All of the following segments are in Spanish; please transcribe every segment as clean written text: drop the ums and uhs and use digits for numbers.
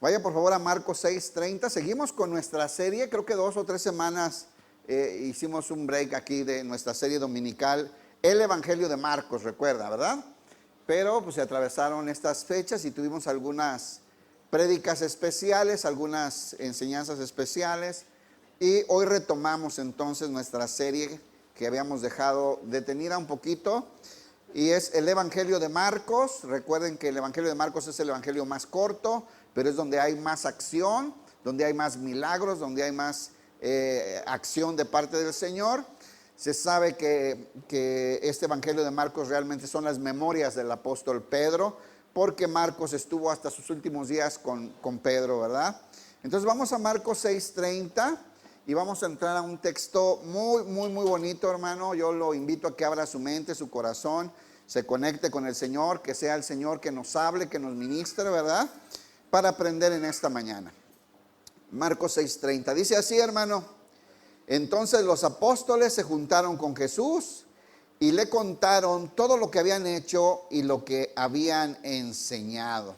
Vaya por favor a Marcos 6:30. Seguimos con nuestra serie. Creo que 2 o 3 semanas hicimos un break aquí de nuestra serie dominical, el Evangelio de Marcos, recuerda, ¿verdad? Pero pues se atravesaron estas fechas y tuvimos algunas prédicas especiales, algunas enseñanzas especiales. Y hoy retomamos entonces nuestra serie que habíamos dejado detenida un poquito. Y es el Evangelio de Marcos. Recuerden que el Evangelio de Marcos es el Evangelio más corto, pero es donde hay más acción, donde hay más milagros, donde hay más acción de parte del Señor. Se sabe que este Evangelio de Marcos realmente son las memorias del apóstol Pedro, porque Marcos estuvo hasta sus últimos días con Pedro, ¿verdad? Entonces vamos a Marcos 6:30 y vamos a entrar a un texto muy bonito, hermano. Yo lo invito a que abra su mente, su corazón, se conecte con el Señor, que sea el Señor que nos hable, que nos ministre, ¿verdad? Para aprender en esta mañana. Marcos 6:30, dice así, hermano: entonces los apóstoles se juntaron con Jesús y le contaron todo lo que habían hecho y lo que habían enseñado.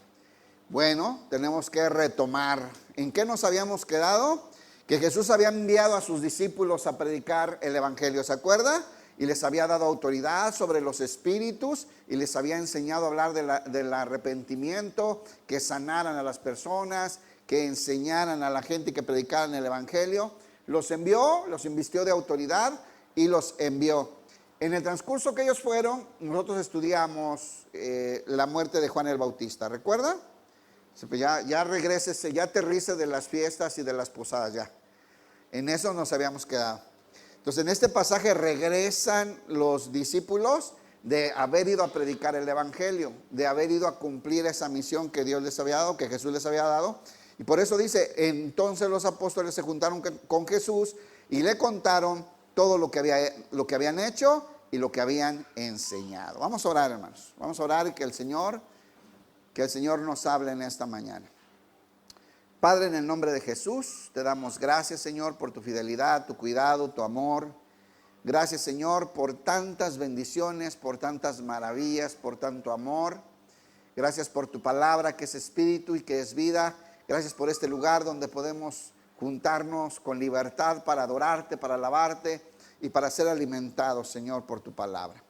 Bueno, tenemos que retomar. ¿En qué nos habíamos quedado? Que Jesús había enviado a sus discípulos a predicar el Evangelio, ¿se acuerda? Y les había dado autoridad sobre los espíritus y les había enseñado a hablar del arrepentimiento, que sanaran a las personas, que enseñaran a la gente, que predicaran el Evangelio. Los envió, los invistió de autoridad y los envió. En el transcurso que ellos fueron, nosotros estudiamos la muerte de Juan el Bautista, ¿recuerda? Ya regrésese, ya aterrice de las fiestas y de las posadas, ya. En eso nos habíamos quedado. Entonces en este pasaje regresan los discípulos de haber ido a predicar el Evangelio, de haber ido a cumplir esa misión que Dios les había dado, que Jesús les había dado. Y por eso dice, entonces los apóstoles se juntaron con Jesús y le contaron todo lo que habían hecho y lo que habían enseñado. Vamos a orar, hermanos. Vamos a orar y que el Señor nos hable en esta mañana. Padre, en el nombre de Jesús, te damos gracias, Señor, por tu fidelidad, tu cuidado, tu amor. Gracias, Señor, por tantas bendiciones, por tantas maravillas, por tanto amor. Gracias por tu palabra, que es espíritu y que es vida. Gracias por este lugar donde podemos juntarnos con libertad para adorarte, para alabarte y para ser alimentados, Señor, por tu palabra.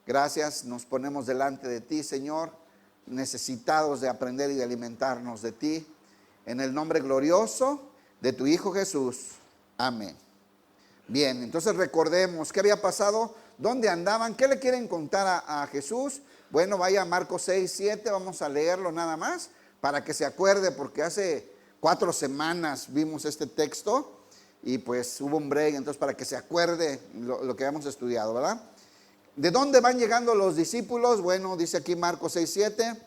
Gracias, nos ponemos delante de ti, Señor, necesitados de aprender y de alimentarnos de ti. En el nombre glorioso de tu Hijo Jesús. Amén. Bien, entonces recordemos qué había pasado, dónde andaban, qué le quieren contar a Jesús. Bueno, vaya a Marcos 6:7, vamos a leerlo nada más para que se acuerde, porque hace 4 semanas vimos este texto y pues hubo un break, entonces para que se acuerde lo que habíamos estudiado, ¿verdad? ¿De dónde van llegando los discípulos? Bueno, dice aquí Marcos 6:7.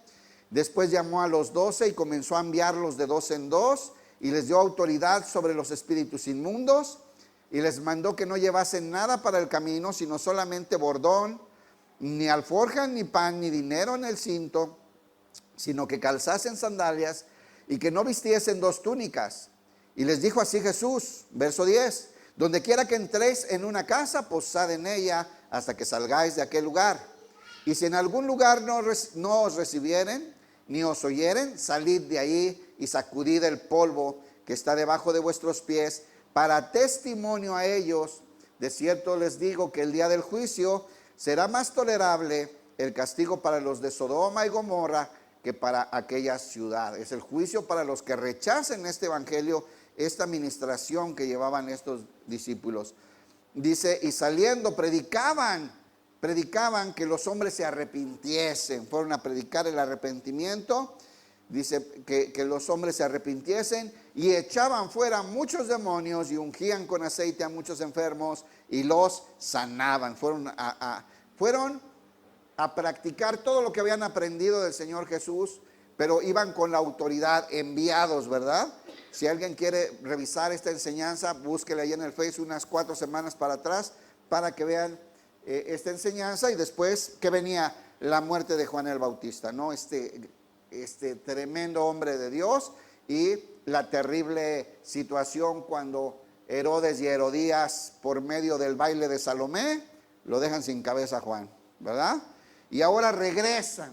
Después llamó a los 12 y comenzó a enviarlos de 2 en 2 y les dio autoridad sobre los espíritus inmundos y les mandó que no llevasen nada para el camino, sino solamente bordón, ni alforja, ni pan, ni dinero en el cinto, sino que calzasen sandalias y que no vistiesen 2 túnicas. Y les dijo así Jesús, verso 10, donde quiera que entréis en una casa, posad en ella hasta que salgáis de aquel lugar. Y si en algún lugar no os recibieren, ni os oyeren, salid de ahí y sacudid el polvo que está debajo de vuestros pies, para testimonio a ellos. De cierto les digo que el día del juicio será más tolerable el castigo para los de Sodoma y Gomorra que para aquella ciudad. Es el juicio para los que rechacen este evangelio, esta ministración que llevaban estos discípulos. Dice, y saliendo predicaban que los hombres se arrepintiesen. Fueron a predicar el arrepentimiento. Dice que los hombres se arrepintiesen y echaban fuera muchos demonios y ungían con aceite a muchos enfermos y los sanaban. Fueron a practicar todo lo que habían aprendido del Señor Jesús, pero iban con la autoridad, enviados, ¿verdad? Si alguien quiere revisar esta enseñanza, búsquela ahí en el Facebook unas 4 semanas para atrás para que vean esta enseñanza. Y después que venía la muerte de Juan el Bautista, ¿no? Este tremendo hombre de Dios, y la terrible situación cuando Herodes y Herodías, por medio del baile de Salomé, lo dejan sin cabeza a Juan, ¿verdad? Y ahora regresan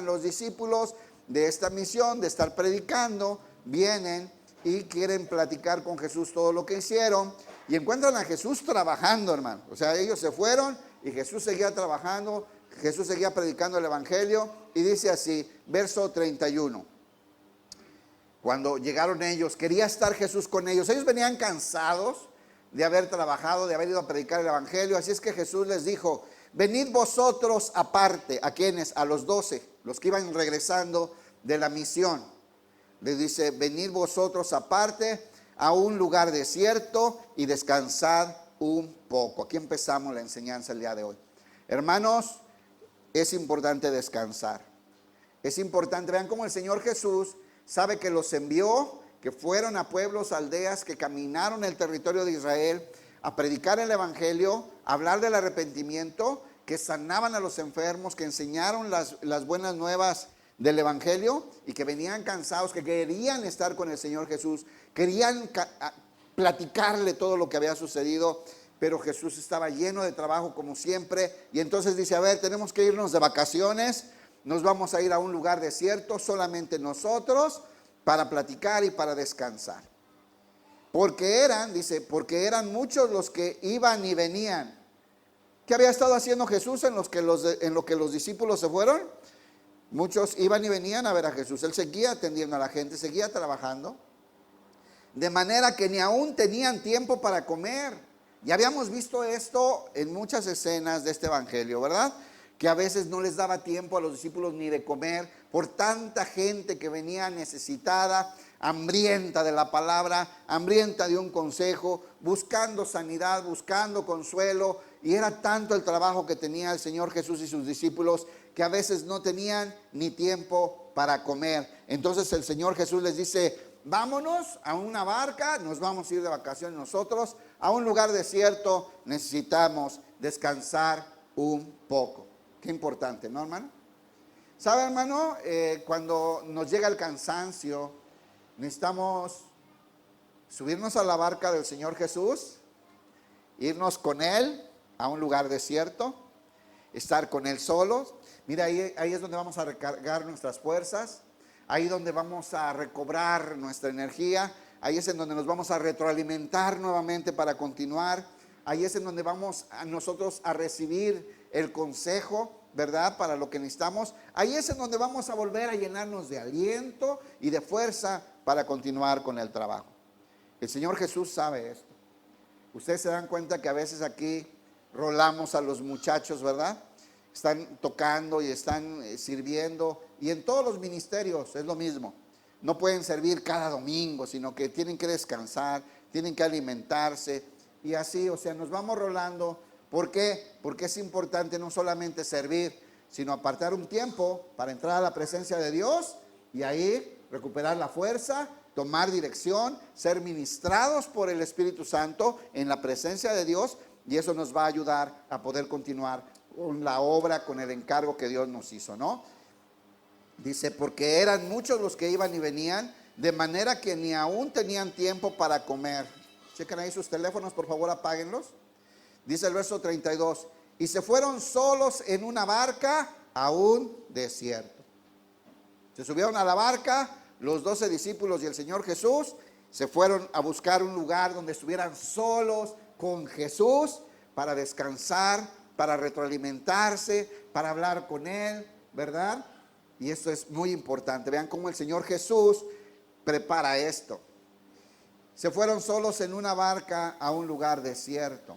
los discípulos de esta misión, de estar predicando, vienen y quieren platicar con Jesús todo lo que hicieron y encuentran a Jesús trabajando, hermano. O sea, ellos se fueron y Jesús seguía trabajando, Jesús seguía predicando el evangelio y dice así, verso 31. Cuando llegaron ellos, quería estar Jesús con ellos. Ellos venían cansados de haber trabajado, de haber ido a predicar el evangelio. Así es que Jesús les dijo, venid vosotros aparte. ¿A quiénes? A los 12, los que iban regresando de la misión. Les dice, venid vosotros aparte a un lugar desierto y descansad un poco. Aquí empezamos la enseñanza el día de hoy. Hermanos, es importante descansar. Es importante, vean cómo el Señor Jesús sabe que los envió, que fueron a pueblos, aldeas, que caminaron el territorio de Israel a predicar el evangelio, a hablar del arrepentimiento, que sanaban a los enfermos, que enseñaron las buenas nuevas del evangelio y que venían cansados, que querían estar con el Señor Jesús, querían platicarle todo lo que había sucedido, pero Jesús estaba lleno de trabajo como siempre y entonces dice, a ver, tenemos que irnos de vacaciones, nos vamos a ir a un lugar desierto, solamente nosotros, para platicar y para descansar. Porque eran muchos los que iban y venían. ¿Qué había estado haciendo Jesús en lo que los discípulos se fueron? Muchos iban y venían a ver a Jesús. Él seguía atendiendo a la gente, seguía trabajando. De manera que ni aún tenían tiempo para comer. Ya habíamos visto esto en muchas escenas de este evangelio, ¿verdad? Que a veces no les daba tiempo a los discípulos ni de comer por tanta gente que venía necesitada, hambrienta de la palabra, hambrienta de un consejo, buscando sanidad, buscando consuelo, y era tanto el trabajo que tenía el Señor Jesús y sus discípulos que a veces no tenían ni tiempo para comer. Entonces el Señor Jesús les dice, vámonos a una barca, nos vamos a ir de vacaciones nosotros, a un lugar desierto, necesitamos descansar un poco. Qué importante, ¿no, hermano? ¿Sabe, hermano? Cuando nos llega el cansancio, necesitamos subirnos a la barca del Señor Jesús, irnos con Él a un lugar desierto, estar con Él solos. Mira, ahí es donde vamos a recargar nuestras fuerzas, ahí donde vamos a recobrar nuestra energía, ahí es en donde nos vamos a retroalimentar nuevamente para continuar, ahí es en donde vamos a nosotros a recibir el consejo, ¿verdad? Para lo que necesitamos. Ahí es en donde vamos a volver a llenarnos de aliento y de fuerza para continuar con el trabajo. El Señor Jesús sabe esto. Ustedes se dan cuenta que a veces aquí rolamos a los muchachos, ¿verdad? Están tocando y están sirviendo. Y en todos los ministerios es lo mismo. No pueden servir cada domingo, sino que tienen que descansar, tienen que alimentarse. Y así, o sea, nos vamos rolando. ¿Por qué? Porque es importante no solamente servir, sino apartar un tiempo para entrar a la presencia de Dios y ahí recuperar la fuerza, tomar dirección, ser ministrados por el Espíritu Santo en la presencia de Dios, y eso nos va a ayudar a poder continuar con la obra, con el encargo que Dios nos hizo, ¿no? Dice, porque eran muchos los que iban y venían, de manera que ni aún tenían tiempo para comer. Chequen ahí sus teléfonos, por favor, apáguenlos. Dice el verso 32, y se fueron solos en una barca a un desierto. Se subieron a la barca, los 12 discípulos y el Señor Jesús, se fueron a buscar un lugar donde estuvieran solos con Jesús para descansar, para retroalimentarse, para hablar con Él, ¿verdad? Y esto es muy importante. Vean cómo el Señor Jesús prepara esto. Se fueron solos en una barca a un lugar desierto.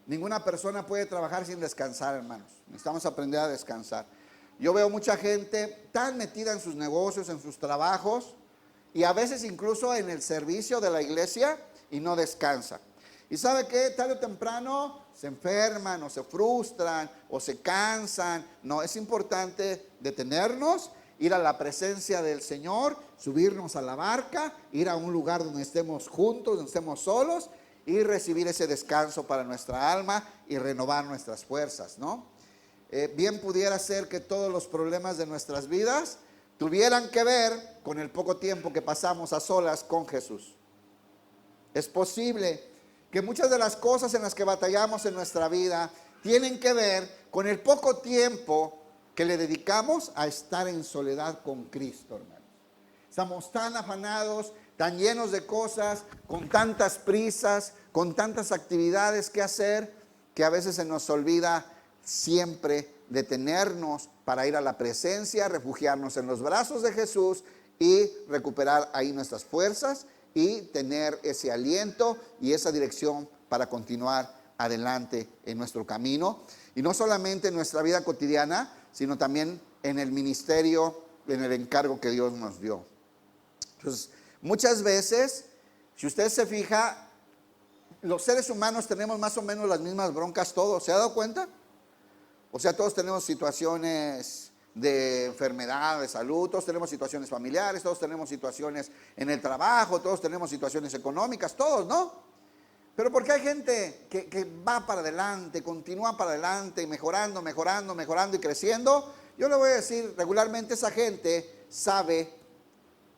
Ninguna persona puede trabajar sin descansar, hermanos. Necesitamos aprender a descansar. Yo veo mucha gente tan metida en sus negocios, en sus trabajos, y a veces incluso en el servicio de la iglesia, y no descansa. ¿Y sabe qué? Tarde o temprano se enferman, o se frustran, o se cansan. No, es importante detenernos, ir a la presencia del Señor, subirnos a la barca, ir a un lugar donde estemos juntos, donde estemos solos, y recibir ese descanso para nuestra alma y renovar nuestras fuerzas, ¿no? Bien pudiera ser que todos los problemas de nuestras vidas tuvieran que ver con el poco tiempo que pasamos a solas con Jesús. Es posible que muchas de las cosas en las que batallamos en nuestra vida tienen que ver con el poco tiempo que le dedicamos a estar en soledad con Cristo, hermanos. Estamos tan afanados, tan llenos de cosas, con tantas prisas, con tantas actividades que hacer, que a veces se nos olvida siempre detenernos para ir a la presencia, refugiarnos en los brazos de Jesús y recuperar ahí nuestras fuerzas y tener ese aliento y esa dirección para continuar adelante en nuestro camino. Y no solamente en nuestra vida cotidiana, sino también en el ministerio, en el encargo que Dios nos dio. Entonces, muchas veces, si usted se fija, los seres humanos tenemos más o menos las mismas broncas todos. ¿Se ha dado cuenta? O sea, todos tenemos situaciones de enfermedad, de salud, todos tenemos situaciones familiares, todos tenemos situaciones en el trabajo, todos tenemos situaciones económicas, todos, ¿no? Pero porque hay gente que va para adelante, continúa para adelante, mejorando y creciendo. Yo le voy a decir, regularmente esa gente sabe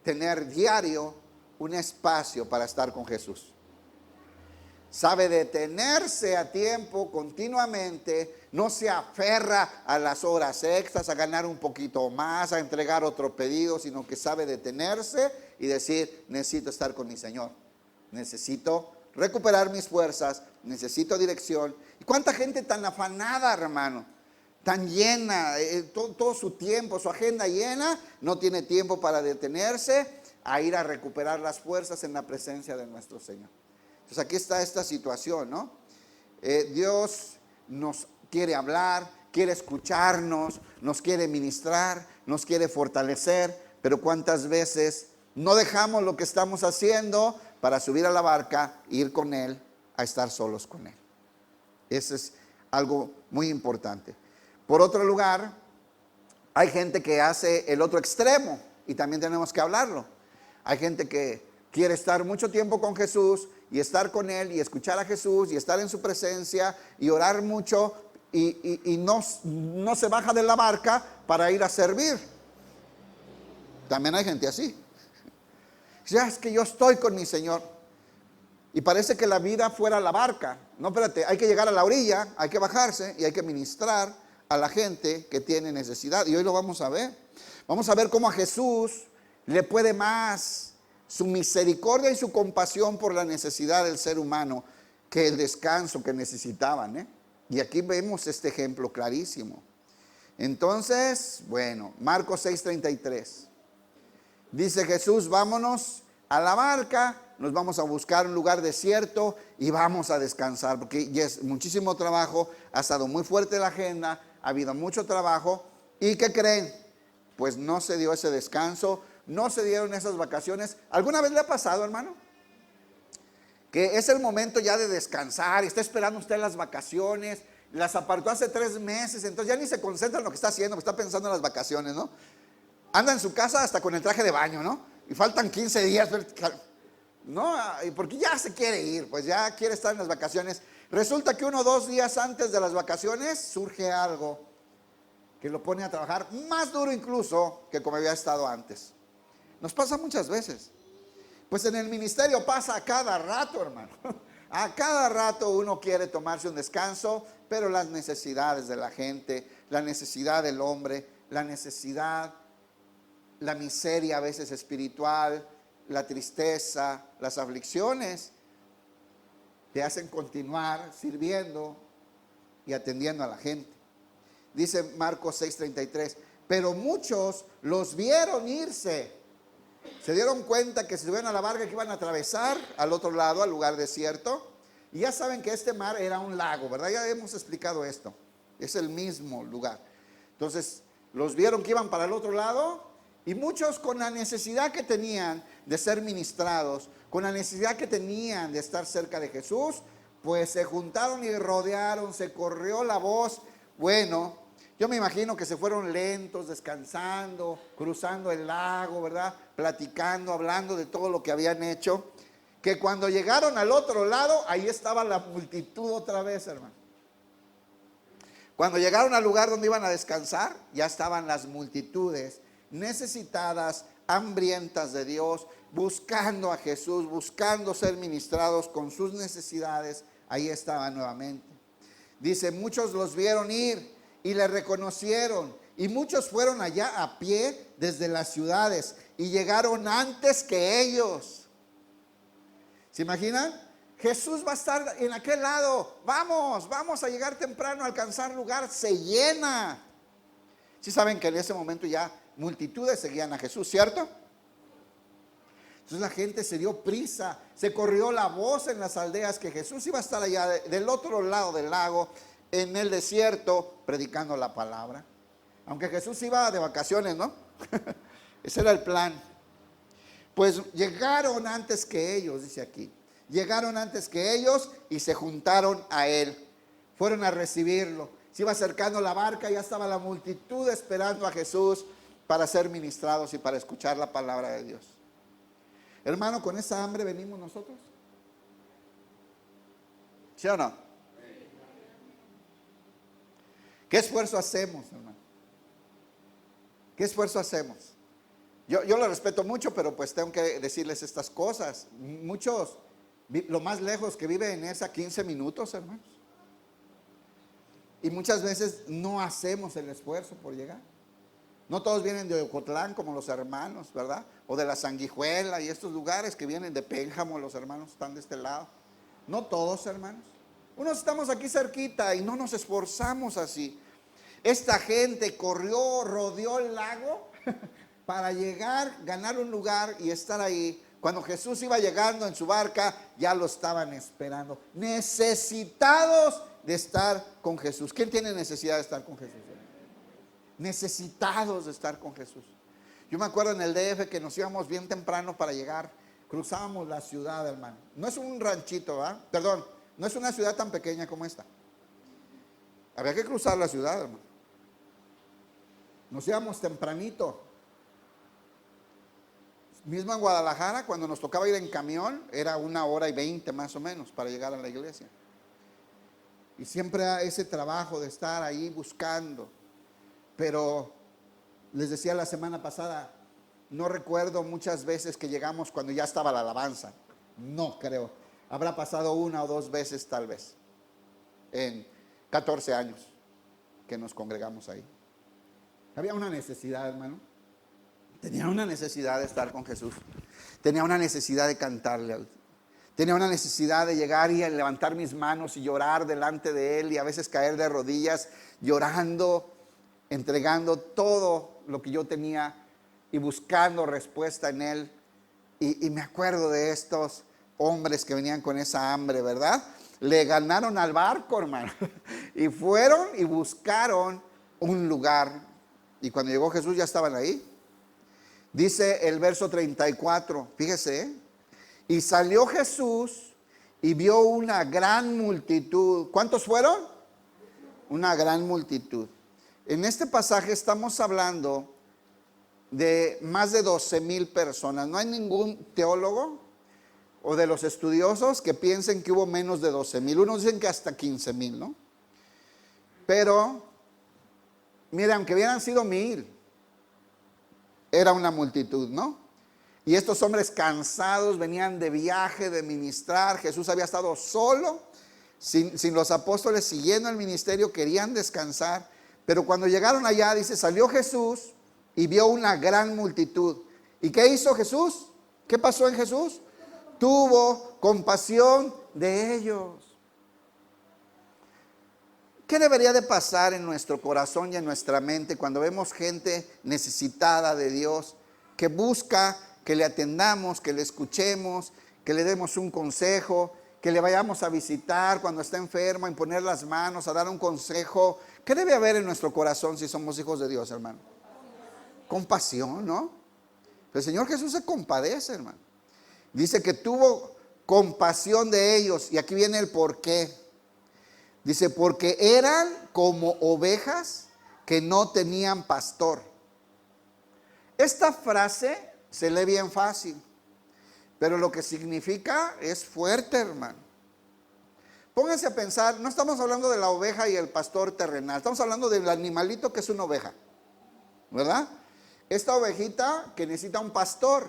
tener diario un espacio para estar con Jesús. Sabe detenerse a tiempo, continuamente, no se aferra a las horas extras, a ganar un poquito más, a entregar otro pedido, sino que sabe detenerse y decir, necesito estar con mi Señor, necesito recuperar mis fuerzas, necesito dirección. ¿Y cuánta gente tan afanada, hermano? Tan llena, todo su tiempo, su agenda llena, no tiene tiempo para detenerse a ir a recuperar las fuerzas en la presencia de nuestro Señor. Entonces aquí está esta situación, ¿no? Dios nos quiere hablar, quiere escucharnos, nos quiere ministrar, nos quiere fortalecer, pero cuántas veces no dejamos lo que estamos haciendo para subir a la barca, ir con Él, a estar solos con Él. Eso es algo muy importante. Por otro lugar, hay gente que hace el otro extremo y también tenemos que hablarlo. Hay gente que quiere estar mucho tiempo con Jesús y estar con Él y escuchar a Jesús y estar en su presencia y orar mucho y no se baja de la barca para ir a servir. También hay gente así. Ya es que yo estoy con mi Señor y parece que la vida fuera la barca. No, espérate, hay que llegar a la orilla, hay que bajarse y hay que ministrar a la gente que tiene necesidad. Y hoy lo vamos a ver. Vamos a ver cómo a Jesús le puede más su misericordia y su compasión por la necesidad del ser humano que el descanso que necesitaban, Y aquí vemos este ejemplo clarísimo. Entonces, bueno, Marcos 6:33. Dice Jesús, vámonos a la barca, nos vamos a buscar un lugar desierto y vamos a descansar, porque ya es muchísimo trabajo, ha estado muy fuerte la agenda, ha habido mucho trabajo. ¿Y qué creen? Pues no se dio ese descanso, no se dieron esas vacaciones. ¿Alguna vez le ha pasado, hermano? Que es el momento ya de descansar y está esperando usted las vacaciones, las apartó hace 3 meses, entonces ya ni se concentra en lo que está haciendo, está pensando en las vacaciones, ¿no? Anda en su casa hasta con el traje de baño, ¿no? Y faltan 15 días, ¿no? Porque ya se quiere ir, pues ya quiere estar en las vacaciones. Resulta que 1 o 2 días antes de las vacaciones surge algo que lo pone a trabajar más duro incluso que como había estado antes. Nos pasa muchas veces. Pues en el ministerio pasa a cada rato, hermano. A cada rato uno quiere tomarse un descanso, pero las necesidades de la gente, la necesidad del hombre, la necesidad, la miseria a veces espiritual, la tristeza, las aflicciones, te hacen continuar sirviendo y atendiendo a la gente. Dice Marcos 6:33, pero muchos los vieron irse. Se dieron cuenta que se subieron a la barca que iban a atravesar al otro lado, al lugar desierto. Y ya saben que este mar era un lago, ¿verdad? Ya hemos explicado esto. Es el mismo lugar. Entonces, los vieron que iban para el otro lado. Y muchos con la necesidad que tenían de ser ministrados, con la necesidad que tenían de estar cerca de Jesús, pues se juntaron y rodearon, se corrió la voz. Bueno, yo me imagino que se fueron lentos, descansando, cruzando el lago, ¿verdad? Platicando, hablando de todo lo que habían hecho. Que cuando llegaron al otro lado, ahí estaba la multitud otra vez, hermano. Cuando llegaron al lugar donde iban a descansar, ya estaban las multitudes necesitadas, hambrientas de Dios, buscando a Jesús, buscando ser ministrados con sus necesidades. Ahí estaban nuevamente. Dice, muchos los vieron ir y le reconocieron y muchos fueron allá a pie desde las ciudades y llegaron antes que ellos. ¿Se imaginan? Jesús va a estar en aquel lado. Vamos a llegar temprano a alcanzar lugar. Se llena. ¿Sí saben que en ese momento ya multitudes seguían a Jesús, cierto? Entonces la gente se dio prisa, se corrió la voz en las aldeas que Jesús iba a estar allá del otro lado del lago, en el desierto, predicando la palabra. Aunque Jesús iba de vacaciones, ¿no? Ese era el plan. Pues llegaron antes que ellos, dice aquí. Llegaron antes que ellos y se juntaron a él. Fueron a recibirlo. Se iba acercando la barca, ya estaba la multitud esperando a Jesús para ser ministrados y para escuchar la palabra de Dios. Hermano, ¿con esa hambre venimos nosotros? ¿Sí o no? ¿Qué esfuerzo hacemos, hermano? ¿Qué esfuerzo hacemos? Yo lo respeto mucho, pero pues tengo que decirles estas cosas. Muchos, lo más lejos que viven es a 15 minutos, hermanos. Y muchas veces no hacemos el esfuerzo por llegar. No todos vienen de Ocotlán como los hermanos, ¿verdad? O de la Sanguijuela y estos lugares que vienen de Pénjamo, los hermanos están de este lado. No todos, hermanos. Unos estamos aquí cerquita y no nos esforzamos así. Esta gente corrió, rodeó el lago para llegar, ganar un lugar y estar ahí. Cuando Jesús iba llegando en su barca, ya lo estaban esperando. Necesitados de estar con Jesús. ¿Quién tiene necesidad de estar con Jesús? Necesitados de estar con Jesús. Yo me acuerdo en el DF que nos íbamos bien temprano para llegar. Cruzábamos la ciudad, hermano. No es un ranchito, ¿verdad? Perdón, no es una ciudad tan pequeña como esta. Había que cruzar la ciudad, hermano. Nos íbamos tempranito. Mismo en Guadalajara, cuando nos tocaba ir en camión, era 1:20 más o menos para llegar a la iglesia. Y siempre ese trabajo de estar ahí buscando. Pero les decía la semana pasada, no recuerdo muchas veces que llegamos cuando ya estaba la alabanza. No creo. Habrá pasado 1 o 2 veces tal vez. En 14 años que nos congregamos ahí. Había una necesidad, hermano. Tenía una necesidad de estar con Jesús. Tenía una necesidad de cantarle. Tenía una necesidad de llegar y levantar mis manos y llorar delante de Él y a veces caer de rodillas llorando, entregando todo lo que yo tenía y buscando respuesta en Él. Y me acuerdo de estos hombres que venían con esa hambre, ¿verdad? Le ganaron al barco, hermano. Y fueron y buscaron un lugar. Y cuando llegó Jesús ya estaban ahí. Dice el verso 34, fíjese, y salió Jesús y vio una gran multitud. ¿Cuántos fueron? Una gran multitud. En este pasaje estamos hablando de más de 12,000 personas. No hay ningún teólogo o de los estudiosos que piensen que hubo menos de 12,000. Unos dicen que hasta 15,000, ¿no? Pero, mire, aunque hubieran sido 1,000, era una multitud, ¿no? Y estos hombres cansados venían de viaje, de ministrar. Jesús había estado solo, sin los apóstoles, siguiendo el ministerio, querían descansar. Pero cuando llegaron allá, dice, salió Jesús y vio una gran multitud. ¿Y qué hizo Jesús? ¿Qué pasó en Jesús? Tuvo compasión de ellos. ¿Qué debería de pasar en nuestro corazón y en nuestra mente cuando vemos gente necesitada de Dios, que busca que le atendamos, que le escuchemos, que le demos un consejo, que le vayamos a visitar cuando está enfermo, a imponer las manos, a dar un consejo? ¿Qué debe haber en nuestro corazón si somos hijos de Dios, hermano? Compasión, ¿no? El Señor Jesús se compadece, hermano. Dice que tuvo compasión de ellos. Y aquí viene el porqué. Dice, porque eran como ovejas que no tenían pastor. Esta frase se lee bien fácil, pero lo que significa es fuerte, hermano. Pónganse a pensar, no estamos hablando de la oveja y el pastor terrenal, estamos hablando del animalito que es una oveja, ¿verdad? Esta ovejita que necesita un pastor.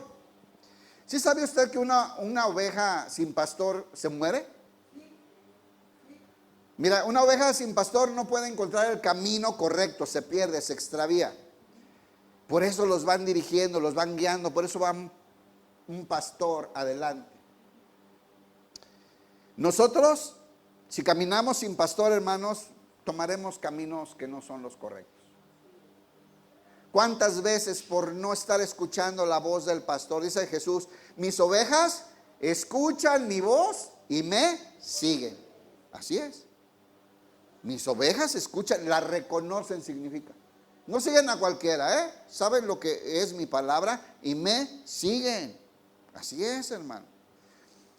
¿Sí sabe usted que una oveja sin pastor se muere? Mira, una oveja sin pastor no puede encontrar el camino correcto, se pierde, se extravía. Por eso los van dirigiendo, los van guiando, por eso va un pastor adelante. Nosotros, si caminamos sin pastor, hermanos, tomaremos caminos que no son los correctos. ¿Cuántas veces por no estar escuchando la voz del pastor, dice Jesús, mis ovejas escuchan mi voz y me siguen? Así es. Mis ovejas escuchan, la reconocen significa. No siguen a cualquiera, saben lo que es mi palabra y me siguen. Así es, hermano.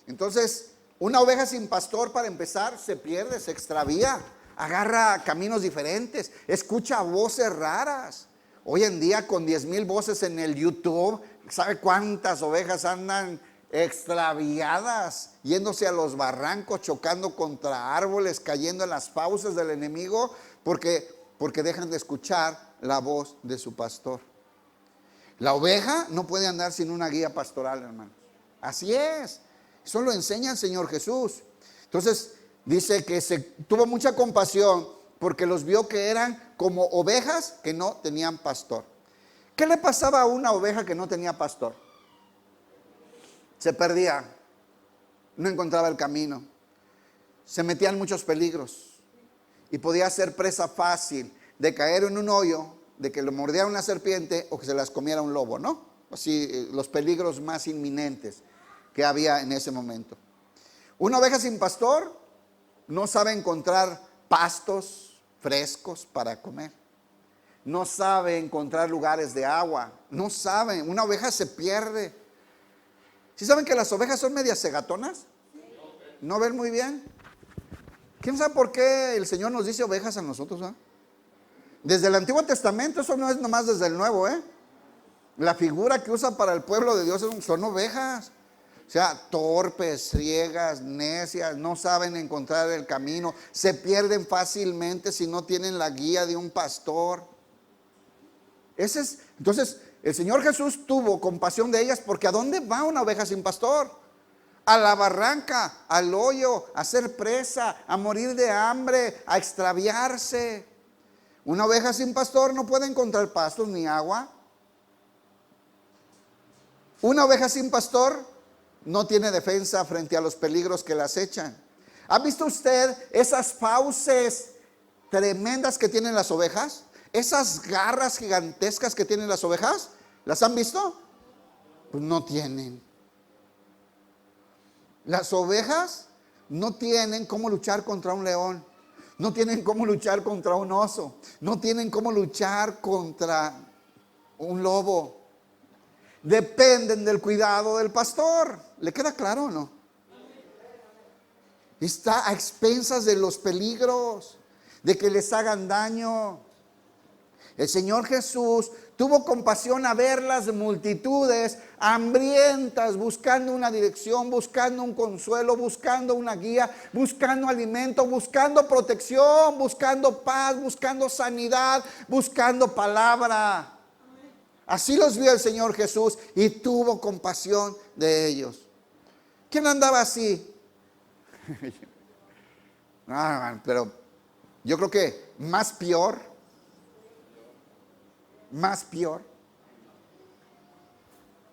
Entonces, una oveja sin pastor, para empezar, se pierde, se extravía, agarra caminos diferentes, escucha voces raras. Hoy en día con 10,000 voces en el YouTube, ¿sabe cuántas ovejas andan extraviadas, yéndose a los barrancos, chocando contra árboles, cayendo en las fauces del enemigo, porque dejan de escuchar la voz de su pastor? La oveja no puede andar sin una guía pastoral, hermanos. Así es. Eso lo enseña el Señor Jesús. Entonces dice que se tuvo mucha compasión porque los vio que eran como ovejas que no tenían pastor. ¿Qué le pasaba a una oveja que no tenía pastor? Se perdía, no encontraba el camino, se metía en muchos peligros y podía ser presa fácil de caer en un hoyo, de que lo mordiera una serpiente o que se las comiera un lobo, ¿no? Así, los peligros más inminentes que había en ese momento. Una oveja sin pastor no sabe encontrar pastos frescos para comer, no sabe encontrar lugares de agua, no sabe, una oveja se pierde. ¿Sí saben que las ovejas son medias cegatonas? ¿No ven muy bien? ¿Quién sabe por qué el Señor nos dice ovejas a nosotros? Desde el Antiguo Testamento, eso no es nomás desde el Nuevo, La figura que usa para el pueblo de Dios son ovejas. O sea, torpes, ciegas, necias, no saben encontrar el camino, se pierden fácilmente si no tienen la guía de un pastor. Entonces, el Señor Jesús tuvo compasión de ellas, porque ¿a dónde va una oveja sin pastor? A la barranca, al hoyo, a ser presa, a morir de hambre, a extraviarse. Una oveja sin pastor no puede encontrar pastos ni agua. Una oveja sin pastor no tiene defensa frente a los peligros que las echan. ¿Ha visto usted esas fauces tremendas que tienen las ovejas? Esas garras gigantescas que tienen las ovejas, ¿las han visto? Pues no tienen. Las ovejas no tienen cómo luchar contra un león, no tienen cómo luchar contra un oso, no tienen cómo luchar contra un lobo. Dependen del cuidado del pastor. ¿Le queda claro o no? Está a expensas de los peligros, de que les hagan daño. El Señor Jesús tuvo compasión a ver las multitudes hambrientas, buscando una dirección, buscando un consuelo, buscando una guía, buscando alimento, buscando protección, buscando paz, buscando sanidad, buscando palabra. Así los vio el Señor Jesús y tuvo compasión de ellos. ¿Quién andaba así? No, pero yo creo que más peor.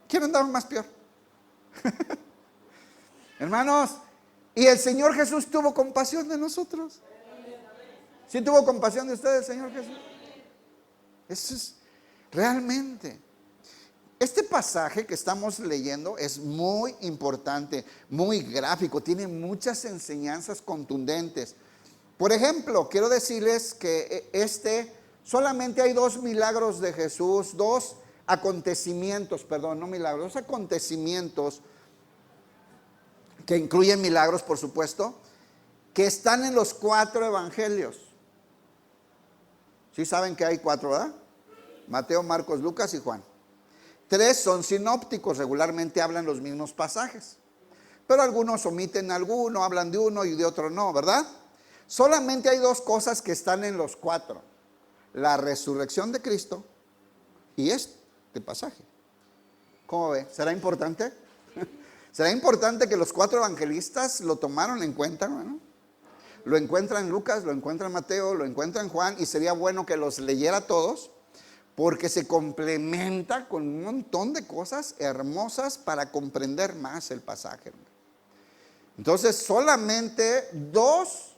¿Quién andaba más peor? Hermanos, y el Señor Jesús tuvo compasión de nosotros. ¿Sí tuvo compasión de ustedes, Señor Jesús? Eso es realmente. Este pasaje que estamos leyendo es muy importante, muy gráfico, tiene muchas enseñanzas contundentes. Por ejemplo, quiero decirles que solamente hay dos milagros de Jesús, dos acontecimientos que incluyen milagros, por supuesto, que están en los 4 evangelios. ¿Sí saben que hay 4, verdad? Mateo, Marcos, Lucas y Juan. 3 son sinópticos, regularmente hablan los mismos pasajes, pero algunos omiten alguno, hablan de uno y de otro no, ¿verdad? Solamente hay 2 cosas que están en los 4: la resurrección de Cristo y este pasaje. ¿Cómo ve? ¿Será importante? ¿Será importante que los 4 evangelistas lo tomaron en cuenta, hermano? lo encuentra en Lucas, lo encuentra en Mateo, lo encuentra en Juan, y sería bueno que los leyera todos, porque se complementa con un montón de cosas hermosas para comprender más el pasaje, hermano. Entonces, solamente dos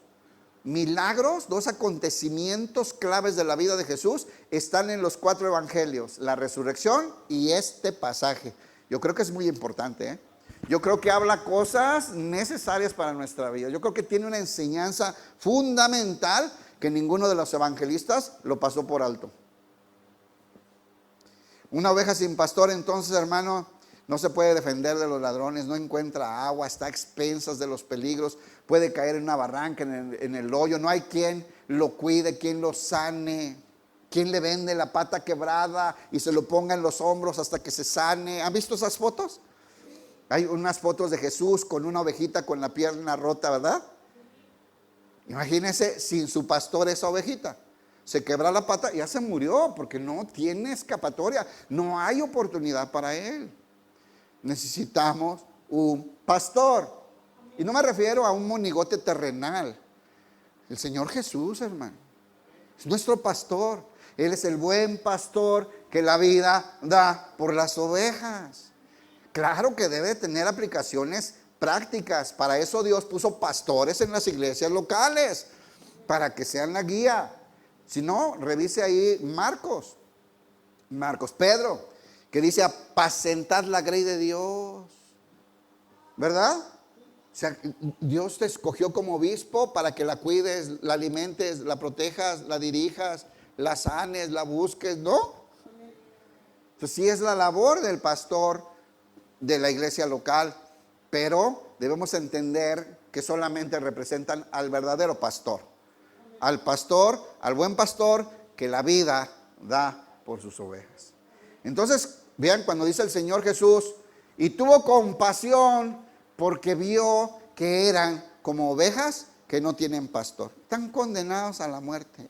milagros, dos acontecimientos claves de la vida de Jesús están en los 4 evangelios: la resurrección y este pasaje. Yo creo que es muy importante, ¿eh? Yo creo que habla cosas necesarias para nuestra vida. Yo creo que tiene una enseñanza fundamental que ninguno de los evangelistas lo pasó por alto. Una oveja sin pastor, entonces, hermano, no se puede defender de los ladrones, no encuentra agua, está a expensas de los peligros, puede caer en una barranca, en el hoyo. No hay quien lo cuide, quien lo sane, quien le vende la pata quebrada y se lo ponga en los hombros hasta que se sane. ¿Han visto esas fotos? Hay unas fotos de Jesús con una ovejita con la pierna rota, ¿verdad? Imagínense sin su pastor esa ovejita. Se quebra la pata y ya se murió, porque no tiene escapatoria, no hay oportunidad para él. Necesitamos un pastor. Y no me refiero a un monigote terrenal. El Señor Jesús, hermano, es nuestro pastor. Él es el buen pastor que la vida da por las ovejas. Claro que debe tener aplicaciones prácticas. Para eso Dios puso pastores en las iglesias locales, para que sean la guía. Si no, revise ahí Marcos, Pedro, que dice: apacentad la grey de Dios, ¿verdad? O sea, Dios te escogió como obispo para que la cuides, la alimentes, la protejas, la dirijas, la sanes, la busques, ¿no? Entonces sí es la labor del pastor de la iglesia local, pero debemos entender que solamente representan al verdadero pastor, al pastor, al buen pastor que la vida da por sus ovejas. Entonces, vean cuando dice el Señor Jesús: y tuvo compasión porque vio que eran como ovejas que no tienen pastor. Están condenados a la muerte,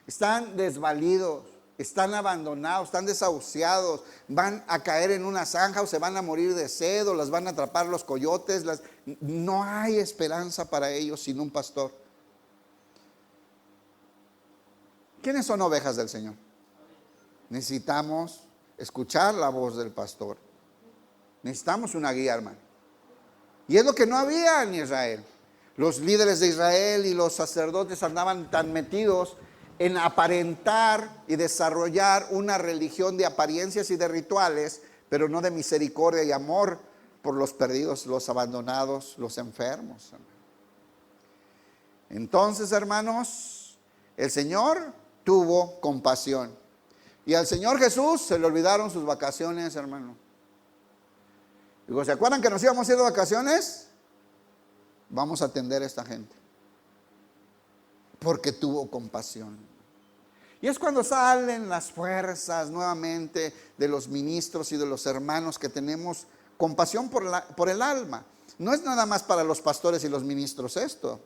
están desvalidos, están abandonados, están desahuciados, van a caer en una zanja o se van a morir de sed o las van a atrapar los coyotes. No hay esperanza para ellos sin un pastor. ¿Quiénes son ovejas del Señor? Necesitamos escuchar la voz del pastor. Necesitamos una guía, hermano. Y es lo que no había en Israel. Los líderes de Israel y los sacerdotes andaban tan metidos en aparentar y desarrollar una religión de apariencias y de rituales, pero no de misericordia y amor por los perdidos, los abandonados, los enfermos. Entonces, hermanos, el Señor tuvo compasión. Y al Señor Jesús se le olvidaron sus vacaciones, hermano. Digo, ¿se acuerdan que nos íbamos a ir de vacaciones? Vamos a atender a esta gente, porque tuvo compasión. Y es cuando salen las fuerzas nuevamente de los ministros y de los hermanos que tenemos compasión por el alma. No es nada más para los pastores y los ministros esto.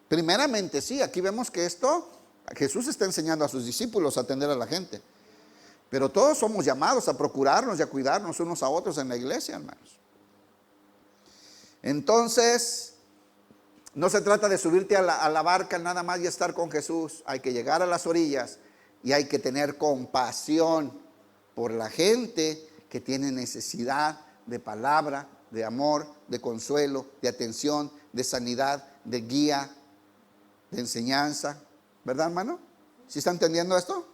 Primeramente sí, aquí vemos que esto Jesús está enseñando a sus discípulos a atender a la gente. Pero todos somos llamados a procurarnos y a cuidarnos unos a otros en la iglesia, hermanos. Entonces, no se trata de subirte a la barca nada más y estar con Jesús. Hay que llegar a las orillas y hay que tener compasión por la gente que tiene necesidad de palabra, de amor, de consuelo, de atención, de sanidad, de guía, de enseñanza. ¿Verdad, hermano? ¿Sí está entendiendo esto?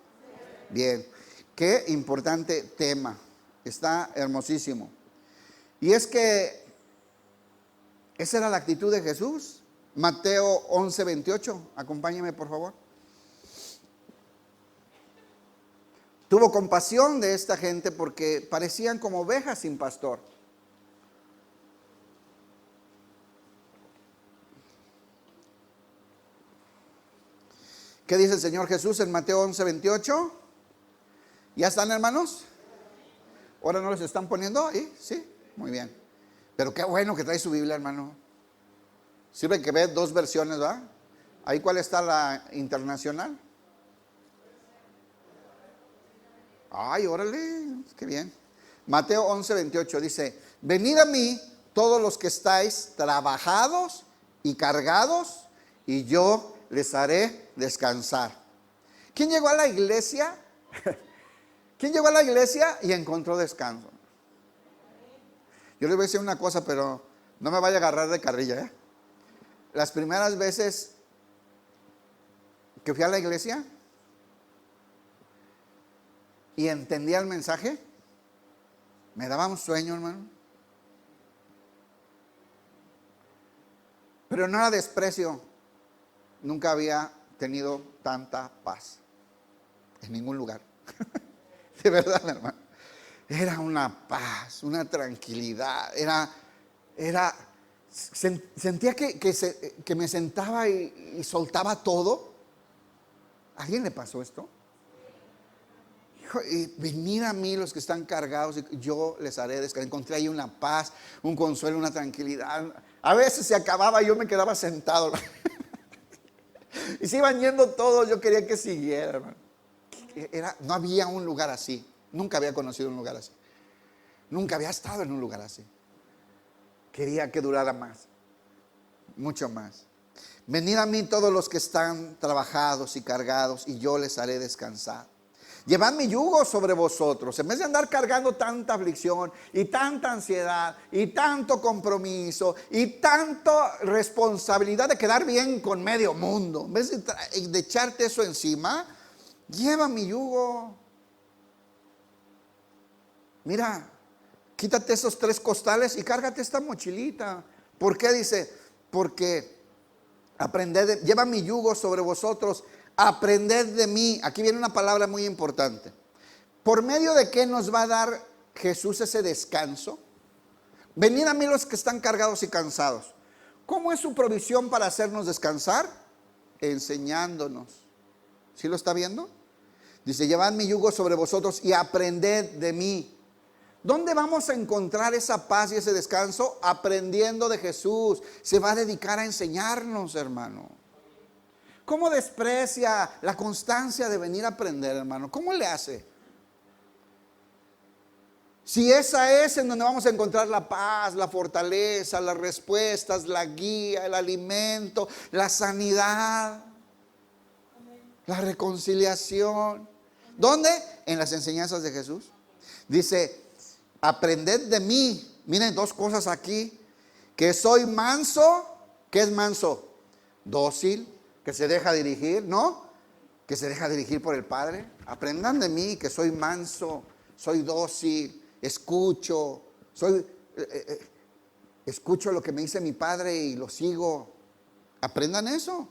Bien. Qué importante tema. Está hermosísimo. Y es que esa era la actitud de Jesús. Mateo 11:28, acompáñeme por favor. Tuvo compasión de esta gente porque parecían como ovejas sin pastor. ¿Qué dice el Señor Jesús en Mateo 11:28? ¿Ya están, hermanos? ¿Ahora no los están poniendo ahí? Sí, muy bien. Pero qué bueno que trae su Biblia, hermano. Sirve que ve dos versiones, ¿verdad? Ahí, ¿cuál está la internacional? Ay, órale, qué bien. Mateo 11:28 dice: venid a mí todos los que estáis trabajados y cargados, y yo les haré descansar. ¿Quién llegó a la iglesia? ¿Quién llegó a la iglesia y encontró descanso? Yo les voy a decir una cosa, pero no me vaya a agarrar de carrilla, ¿eh? Las primeras veces que fui a la iglesia y entendía el mensaje, me daba un sueño, hermano. Pero no era desprecio. Nunca había tenido tanta paz en ningún lugar. De verdad, hermano. Era una paz, una tranquilidad. Sentía que me sentaba y soltaba todo. ¿A alguien le pasó esto? Y venir a mí los que están cargados, y yo les haré descansar. Encontré ahí una paz, un consuelo, una tranquilidad. A veces se acababa y yo me quedaba sentado. Y se iban yendo todos, yo quería que siguiera, hermano. No había un lugar así. Nunca había conocido un lugar así. Nunca había estado en un lugar así. Quería que durara más, mucho más. Venid a mí todos los que están trabajados y cargados, y yo les haré descansar. Llevad mi yugo sobre vosotros. En vez de andar cargando tanta aflicción y tanta ansiedad y tanto compromiso y tanta responsabilidad de quedar bien con medio mundo, en vez de echarte eso encima, lleva mi yugo. Mira, quítate esos 3 costales y cárgate esta mochilita. ¿Por qué? Dice, porque lleva mi yugo sobre vosotros. Aprended de mí. Aquí viene una palabra muy importante. ¿Por medio de qué nos va a dar Jesús ese descanso? Venid a mí los que están cargados y cansados. ¿Cómo es su provisión para hacernos descansar? Enseñándonos. ¿Sí lo está viendo? Dice, llevad mi yugo sobre vosotros y aprended de mí. ¿Dónde vamos a encontrar esa paz y ese descanso? Aprendiendo de Jesús. Se va a dedicar a enseñarnos, hermano. ¿Cómo desprecia la constancia de venir a aprender, hermano? ¿Cómo le hace? Si esa es en donde vamos a encontrar la paz, la fortaleza, las respuestas, la guía, el alimento, la sanidad, la reconciliación. ¿Dónde? En las enseñanzas de Jesús. Dice, aprended de mí. Miren 2 cosas aquí. Que soy manso. ¿Qué es manso? Dócil. Que se deja dirigir, ¿no? Que se deja dirigir por el Padre. Aprendan de mí que soy manso, soy dócil, escucho lo que me dice mi Padre y lo sigo. Aprendan eso.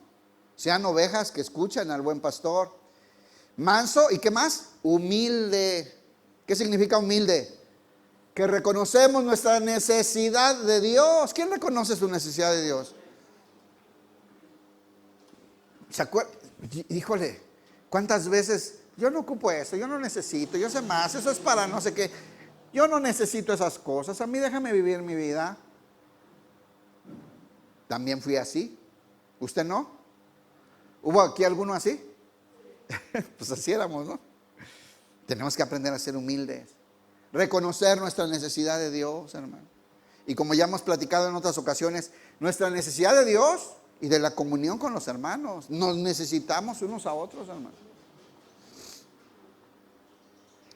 Sean ovejas que escuchan al buen pastor. Manso, ¿y qué más? Humilde. ¿Qué significa humilde? Que reconocemos nuestra necesidad de Dios. ¿Quién reconoce su necesidad de Dios? ¿Se acuerdan? Híjole, ¿cuántas veces? Yo no ocupo eso, yo no necesito, yo sé más, eso es para no sé qué. Yo no necesito esas cosas, a mí déjame vivir mi vida. También fui así. ¿Usted no? ¿Hubo aquí alguno así? Pues así éramos, ¿no? Tenemos que aprender a ser humildes, reconocer nuestra necesidad de Dios, hermano. Y como ya hemos platicado en otras ocasiones, nuestra necesidad de Dios y de la comunión con los hermanos. Nos necesitamos unos a otros, hermano.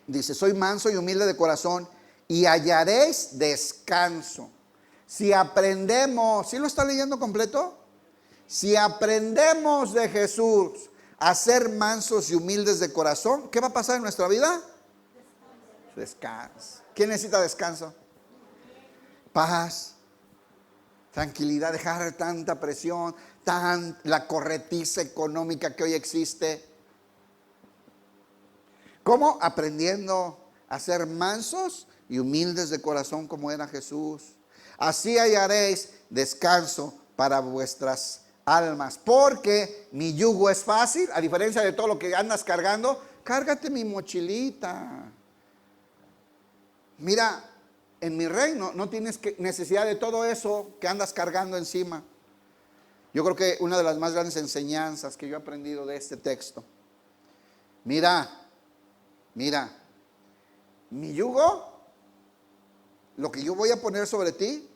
Dice, soy manso y humilde de corazón y hallaréis descanso. Si aprendemos, ¿sí lo está leyendo completo? Si aprendemos de Jesús a ser mansos y humildes de corazón, ¿qué va a pasar en nuestra vida? Descanso. ¿Quién necesita descanso? Paz. Tranquilidad, dejar tanta presión, la corretiza económica que hoy existe. ¿Cómo? Aprendiendo a ser mansos y humildes de corazón como era Jesús. Así hallaréis descanso para vuestras almas. Porque mi yugo es fácil, a diferencia de todo lo que andas cargando. Cárgate mi mochilita. Mira, en mi reino no tienes necesidad de todo eso que andas cargando encima. Yo creo que una de las más grandes enseñanzas que yo he aprendido de este texto. Mira, mi yugo, lo que yo voy a poner sobre ti,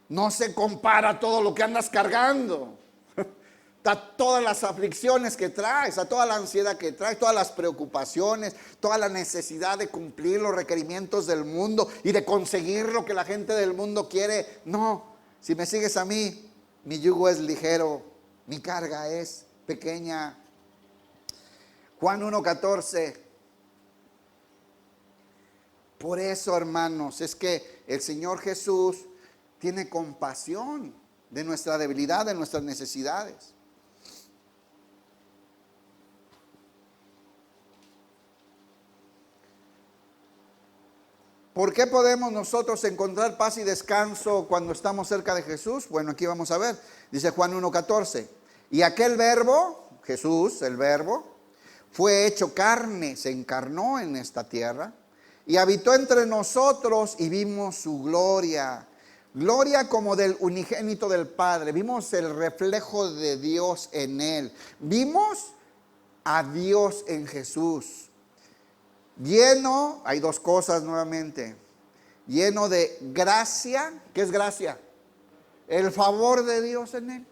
No se compara a todo lo que andas cargando, a todas las aflicciones que traes, a toda la ansiedad que traes, todas las preocupaciones, toda la necesidad de cumplir los requerimientos del mundo y de conseguir lo que la gente del mundo quiere. No, si me sigues a mí, mi yugo es ligero, mi carga es pequeña. Juan 1:14. Por eso, hermanos, es que el Señor Jesús tiene compasión de nuestra debilidad, de nuestras necesidades. ¿Por qué podemos nosotros encontrar paz y descanso cuando estamos cerca de Jesús? Bueno, aquí vamos a ver. Dice Juan 1:14. Y aquel verbo, Jesús, el verbo, fue hecho carne, se encarnó en esta tierra y habitó entre nosotros y vimos su gloria. Gloria como del unigénito del Padre. Vimos el reflejo de Dios en él. Vimos a Dios en Jesús. Lleno, hay dos cosas nuevamente. Lleno de gracia. ¿Qué es gracia? El favor de Dios en él.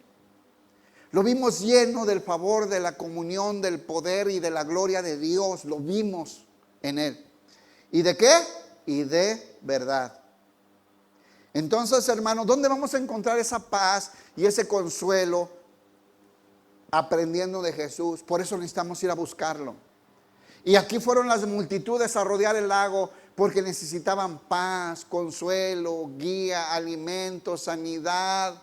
Lo vimos lleno del favor, de la comunión, del poder y de la gloria de Dios. Lo vimos en él. ¿Y de qué? Y de verdad. Entonces, hermanos, ¿dónde vamos a encontrar esa paz y ese consuelo? Aprendiendo de Jesús. Por eso necesitamos ir a buscarlo. Y aquí fueron las multitudes a rodear el lago porque necesitaban paz, consuelo, guía, alimento, sanidad,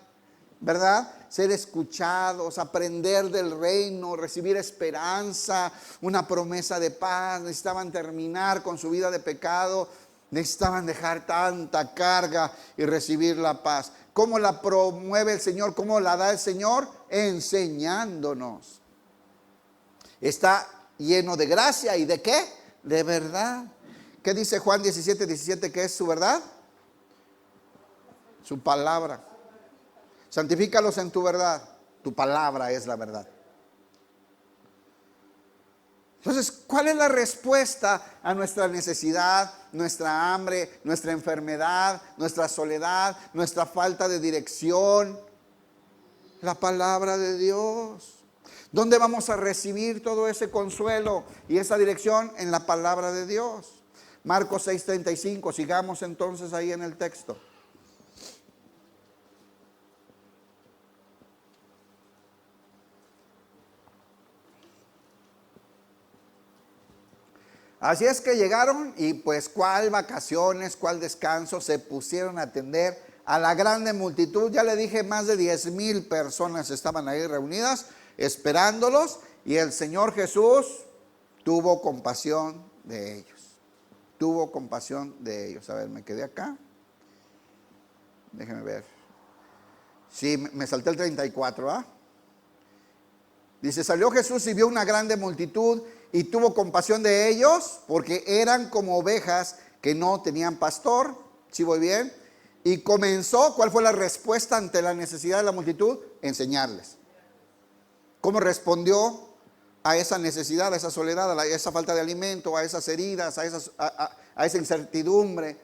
¿verdad? Ser escuchados, aprender del reino, recibir esperanza, una promesa de paz. Necesitaban terminar con su vida de pecado. Necesitaban dejar tanta carga y recibir la paz. ¿Cómo la promueve el Señor? ¿Cómo la da el Señor? Enseñándonos. Está lleno de gracia y ¿de qué? De verdad. ¿Qué dice Juan 17:17 que es su verdad? Su palabra. Santifícalos en tu verdad. Tu palabra es la verdad. Entonces, ¿cuál es la respuesta a nuestra necesidad, nuestra hambre, nuestra enfermedad, nuestra soledad, nuestra falta de dirección? La palabra de Dios. ¿Dónde vamos a recibir todo ese consuelo y esa dirección? En la palabra de Dios. Marcos 6:35, sigamos entonces ahí en el texto. Así es que llegaron y pues cuál vacaciones, cuál descanso, se pusieron a atender a la grande multitud. Ya le dije, más de 10,000 personas estaban ahí reunidas esperándolos y el Señor Jesús tuvo compasión de ellos. Tuvo compasión de ellos. A ver, me quedé acá. Déjenme ver. Sí, me salté el 34, ¿ah? Dice, salió Jesús y vio una grande multitud y tuvo compasión de ellos porque eran como ovejas que no tenían pastor. ¿Sí voy bien? Y comenzó, ¿cuál fue la respuesta ante la necesidad de la multitud? Enseñarles. ¿Cómo respondió a esa necesidad, a esa soledad, a esa falta de alimento, a esas heridas, a esa incertidumbre?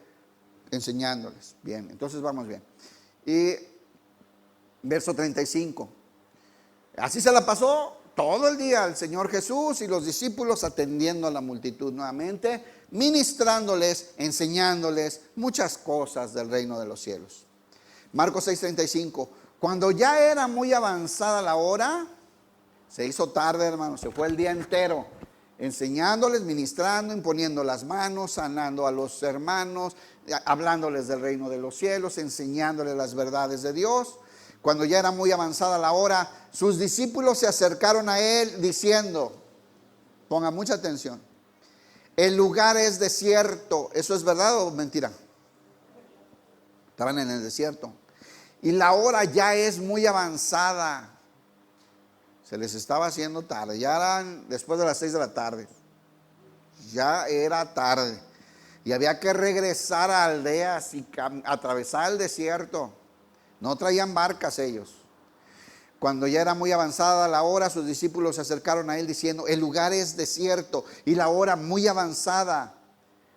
Enseñándoles. Bien, entonces vamos bien. Y verso 35. Así se la pasó todo el día el Señor Jesús y los discípulos atendiendo a la multitud nuevamente, ministrándoles, enseñándoles muchas cosas del reino de los cielos. Marcos 6:35. Cuando ya era muy avanzada la hora, se hizo tarde, hermanos, se fue el día entero enseñándoles, ministrando, imponiendo las manos, sanando a los hermanos, hablándoles del reino de los cielos, enseñándoles las verdades de Dios. Cuando ya era muy avanzada la hora, sus discípulos se acercaron a él diciendo, ponga mucha atención, el lugar es desierto. ¿Eso es verdad o mentira? Estaban en el desierto. Y la hora ya es muy avanzada. Se les estaba haciendo tarde. Ya eran después de las 6 de la tarde. Ya era tarde. Y había que regresar a aldeas y atravesar el desierto. No traían barcas ellos. Cuando ya era muy avanzada la hora, sus discípulos se acercaron a él diciendo, el lugar es desierto y la hora muy avanzada.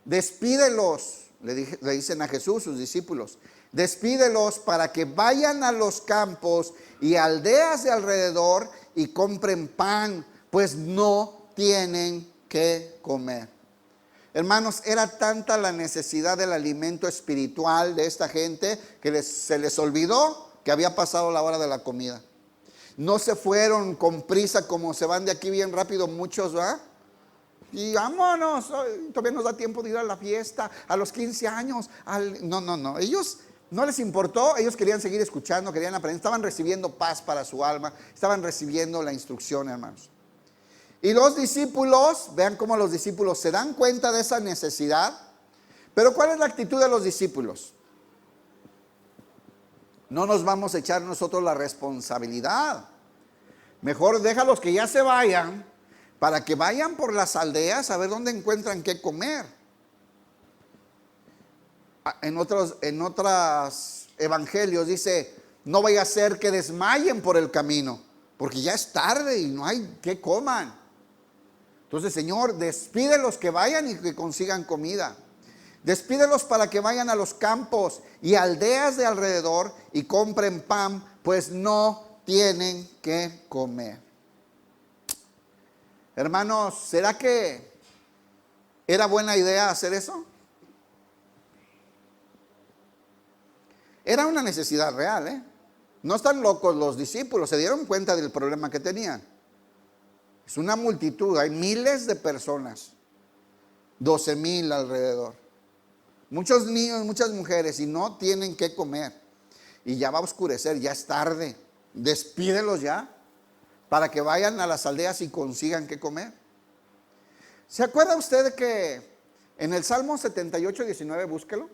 Despídelos. le dicen a Jesús, sus discípulos, despídelos para que vayan a los campos y aldeas de alrededor y compren pan, pues no tienen que comer. Hermanos, era tanta la necesidad del alimento espiritual de esta gente que se les olvidó que había pasado la hora de la comida. No se fueron con prisa como se van de aquí bien rápido muchos, ¿verdad? Y vámonos, todavía nos da tiempo de ir a la fiesta, a los 15 años. No, ellos no les importó, ellos querían seguir escuchando, querían aprender, estaban recibiendo paz para su alma, estaban recibiendo la instrucción, hermanos. Y los discípulos, vean cómo los discípulos se dan cuenta de esa necesidad. Pero ¿cuál es la actitud de los discípulos? No nos vamos a echar nosotros la responsabilidad. Mejor déjalos que ya se vayan, para que vayan por las aldeas a ver dónde encuentran qué comer. En otros evangelios dice, no vaya a ser que desmayen por el camino, porque ya es tarde y no hay que coman. Entonces, Señor, despídelos que vayan y que consigan comida. Despídelos para que vayan a los campos y aldeas de alrededor y compren pan, pues no tienen que comer. Hermanos, ¿será que era buena idea hacer eso? Era una necesidad real, ¿eh? No están locos los discípulos, se dieron cuenta del problema que tenían. Es una multitud, hay miles de personas, 12,000 alrededor. Muchos niños, muchas mujeres, y no tienen que comer. Y ya va a oscurecer, ya es tarde. Despídelos ya, para que vayan a las aldeas y consigan qué comer. ¿Se acuerda usted de que en el Salmo 78, 19, búsquelo?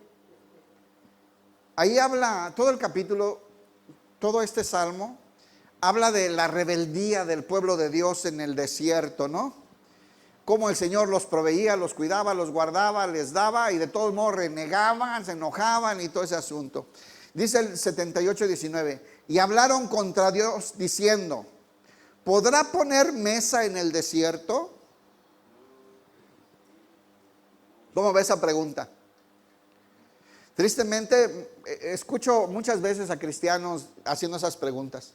Ahí habla, todo el capítulo, todo este salmo, habla de la rebeldía del pueblo de Dios en el desierto, ¿no? Cómo el Señor los proveía, los cuidaba, los guardaba, les daba y de todos modos renegaban, se enojaban y todo ese asunto. Dice el 78, 19, y hablaron contra Dios diciendo, ¿podrá poner mesa en el desierto? ¿Cómo ve esa pregunta? Tristemente, escucho muchas veces a cristianos haciendo esas preguntas.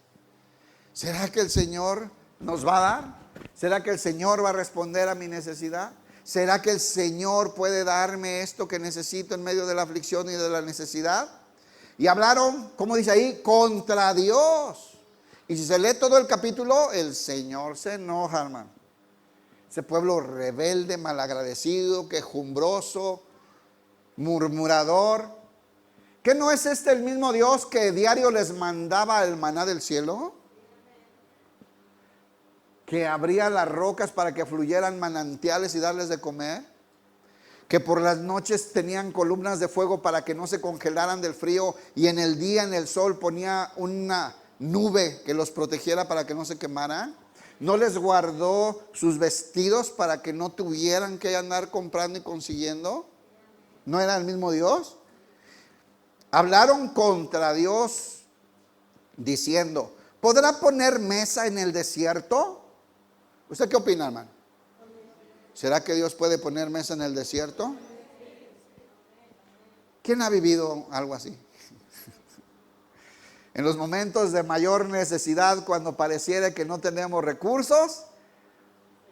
¿Será que el Señor nos va a dar? ¿Será que el Señor va a responder a mi necesidad? ¿Será que el Señor puede darme esto que necesito en medio de la aflicción y de la necesidad? Y hablaron, ¿cómo dice ahí? Contra Dios. Y si se lee todo el capítulo, el Señor se enoja, hermano. Ese pueblo rebelde, malagradecido, quejumbroso, murmurador. ¿Qué no es este el mismo Dios que diario les mandaba el maná del cielo? Que abría las rocas para que fluyeran manantiales y darles de comer. Que por las noches tenían columnas de fuego para que no se congelaran del frío. Y en el día, en el sol, ponía una nube que los protegiera para que no se quemaran. No les guardó sus vestidos para que no tuvieran que andar comprando y consiguiendo. ¿No era el mismo Dios? Hablaron contra Dios diciendo, ¿podrá poner mesa en el desierto? ¿Usted qué opina, hermano? ¿Será que Dios puede poner mesa en el desierto? ¿Quién ha vivido algo así? En los momentos de mayor necesidad, cuando pareciera que no tenemos recursos,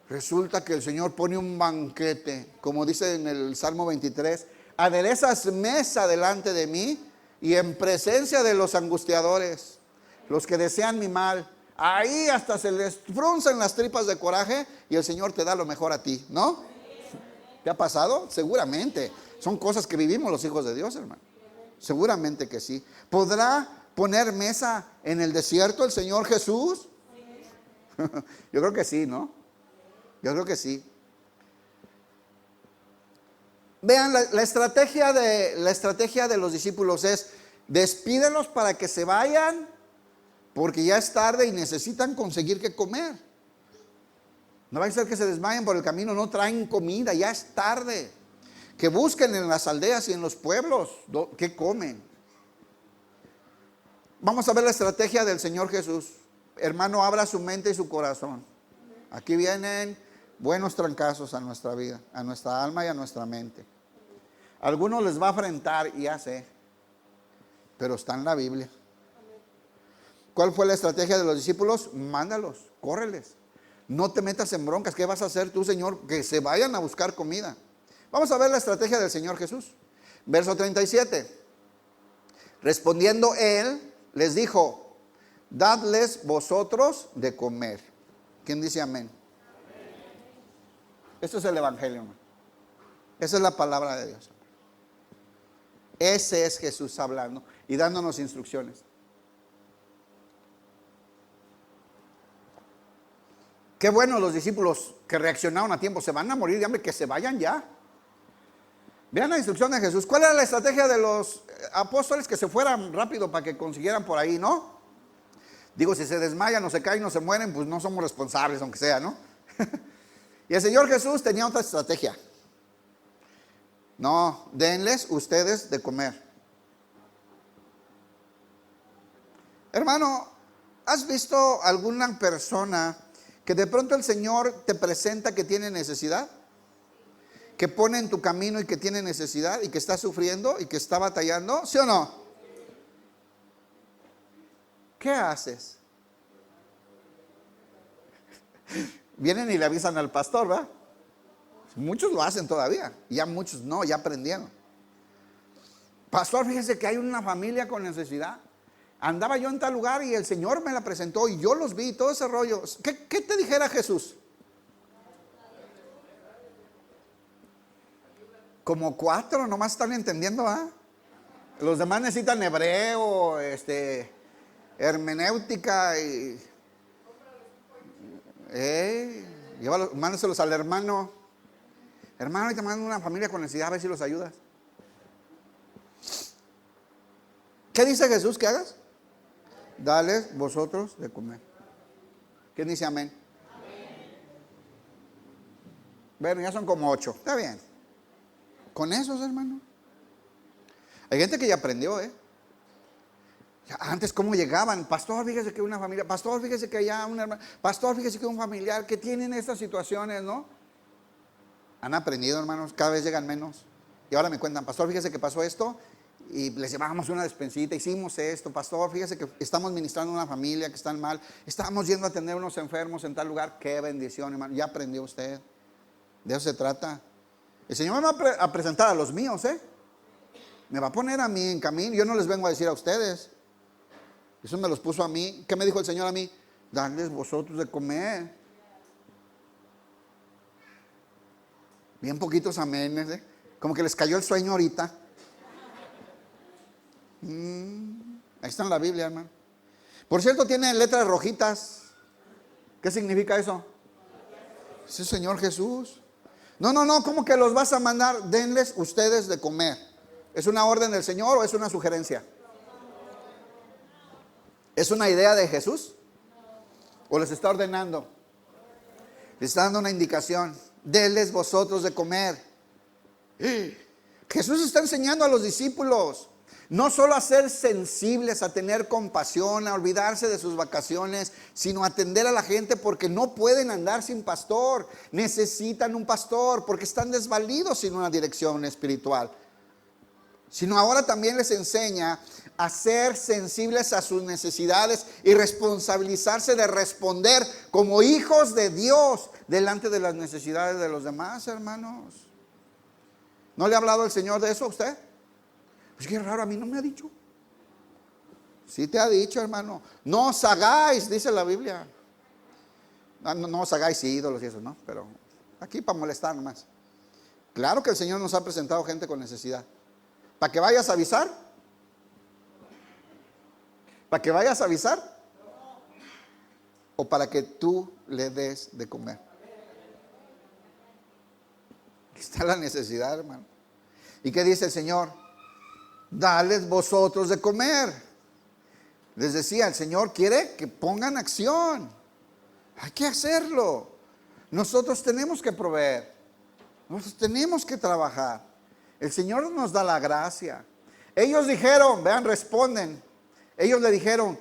resulta que el Señor pone un banquete, como dice en el Salmo 23, aderezas mesa delante de mí y en presencia de los angustiadores, los que desean mi mal. Ahí hasta se les fruncen las tripas de coraje y el Señor te da lo mejor a ti, ¿no? ¿Te ha pasado? Seguramente. Son cosas que vivimos los hijos de Dios, hermano. Seguramente que sí. ¿Podrá poner mesa en el desierto el Señor Jesús? Yo creo que sí, ¿no? Yo creo que sí. Vean, la estrategia de los discípulos es, despídenlos para que se vayan, porque ya es tarde y necesitan conseguir qué comer. No va a ser que se desmayen por el camino, no traen comida, ya es tarde. Que busquen en las aldeas y en los pueblos qué comen. Vamos a ver la estrategia del Señor Jesús. Hermano, abra su mente y su corazón. Aquí vienen buenos trancazos a nuestra vida, a nuestra alma y a nuestra mente. algunos les va a afrentar, ya sé, pero está en la Biblia. ¿Cuál fue la estrategia de los discípulos? Mándalos, córreles. No te metas en broncas. ¿Qué vas a hacer tú, Señor? Que se vayan a buscar comida. Vamos a ver la estrategia del Señor Jesús. Verso 37. Respondiendo él, les dijo: dadles vosotros de comer. ¿Quién dice amén? Esto es el evangelio, hermano. Esa es la palabra de Dios. Ese es Jesús hablando y dándonos instrucciones. Qué bueno los discípulos que reaccionaron a tiempo. Se van a morir de hambre, que se vayan ya. Vean la instrucción de Jesús. ¿Cuál era la estrategia de los apóstoles? Que se fueran rápido para que consiguieran por ahí, ¿no? Digo, si se desmayan o se caen o se mueren, pues no somos responsables, aunque sea, ¿no? Y el Señor Jesús tenía otra estrategia. No, denles ustedes de comer. Hermano, ¿has visto alguna persona que de pronto el Señor te presenta que tiene necesidad? Que pone en tu camino y que tiene necesidad y que está sufriendo y que está batallando, ¿sí o no? ¿Qué haces? Vienen y le avisan al pastor, ¿verdad? Muchos lo hacen todavía, ya muchos no, ya aprendieron. Pastor, fíjese que hay una familia con necesidad. Andaba yo en tal lugar y el Señor me la presentó y yo los vi, todo ese rollo. ¿Qué te dijera Jesús? Como 4 nomás están entendiendo, ¿ah? Los demás necesitan hebreo, hermenéutica y mándaselos al hermano. Hermano, ahorita mando una familia con necesidad, a ver si los ayudas. ¿Qué dice Jesús que hagas? Dales vosotros de comer. ¿Quién dice amén? Bueno, ya son como 8. Está bien. Con esos, hermano. Hay gente que ya aprendió, Antes, ¿cómo llegaban? Pastor, fíjese que una familia. Pastor, fíjese que allá una hermana. Pastor, fíjese que un familiar que tienen estas situaciones, ¿no? Han aprendido, hermanos. Cada vez llegan menos. Y ahora me cuentan: pastor, fíjese que pasó esto. Y les llevábamos una despensita, hicimos esto. Pastor, fíjese que estamos ministrando a una familia que están mal. Estamos yendo a atender a unos enfermos en tal lugar. Qué bendición, hermano. Ya aprendió usted. De eso se trata. El Señor me va a presentar a los míos, Me va a poner a mí en camino. Yo no les vengo a decir a ustedes. Eso me los puso a mí. ¿Qué me dijo el Señor a mí? Darles vosotros de comer. Bien poquitos aménes, Como que les cayó el sueño ahorita. Ahí está en la Biblia, hermano. Por cierto, tiene letras rojitas. ¿Qué significa eso? Es el Señor Jesús. No, ¿cómo que los vas a mandar? Denles ustedes de comer. ¿Es una orden del Señor o es una sugerencia? ¿Es una idea de Jesús? ¿O les está ordenando? Les está dando una indicación. Denles vosotros de comer. Jesús está enseñando a los discípulos no solo a ser sensibles, a tener compasión, a olvidarse de sus vacaciones, sino a atender a la gente porque no pueden andar sin pastor. Necesitan un pastor porque están desvalidos sin una dirección espiritual. Sino ahora también les enseña a ser sensibles a sus necesidades y responsabilizarse de responder como hijos de Dios delante de las necesidades de los demás, hermanos. ¿No le ha hablado el Señor de eso a usted? Pues qué raro, a mí no me ha dicho. Sí te ha dicho, hermano. No os hagáis, dice la Biblia. No os hagáis ídolos y eso, ¿no? Pero aquí para molestar nomás. Claro que el Señor nos ha presentado gente con necesidad. ¿Para que vayas a avisar? ¿Para que vayas a avisar? ¿O para que tú le des de comer? Aquí está la necesidad, hermano. ¿Y qué dice el Señor? Dales vosotros de comer. Les decía, el Señor quiere que pongan acción. Hay que hacerlo. Nosotros tenemos que proveer. Nosotros tenemos que trabajar. El Señor nos da la gracia. Ellos dijeron, vean, responden. Ellos le dijeron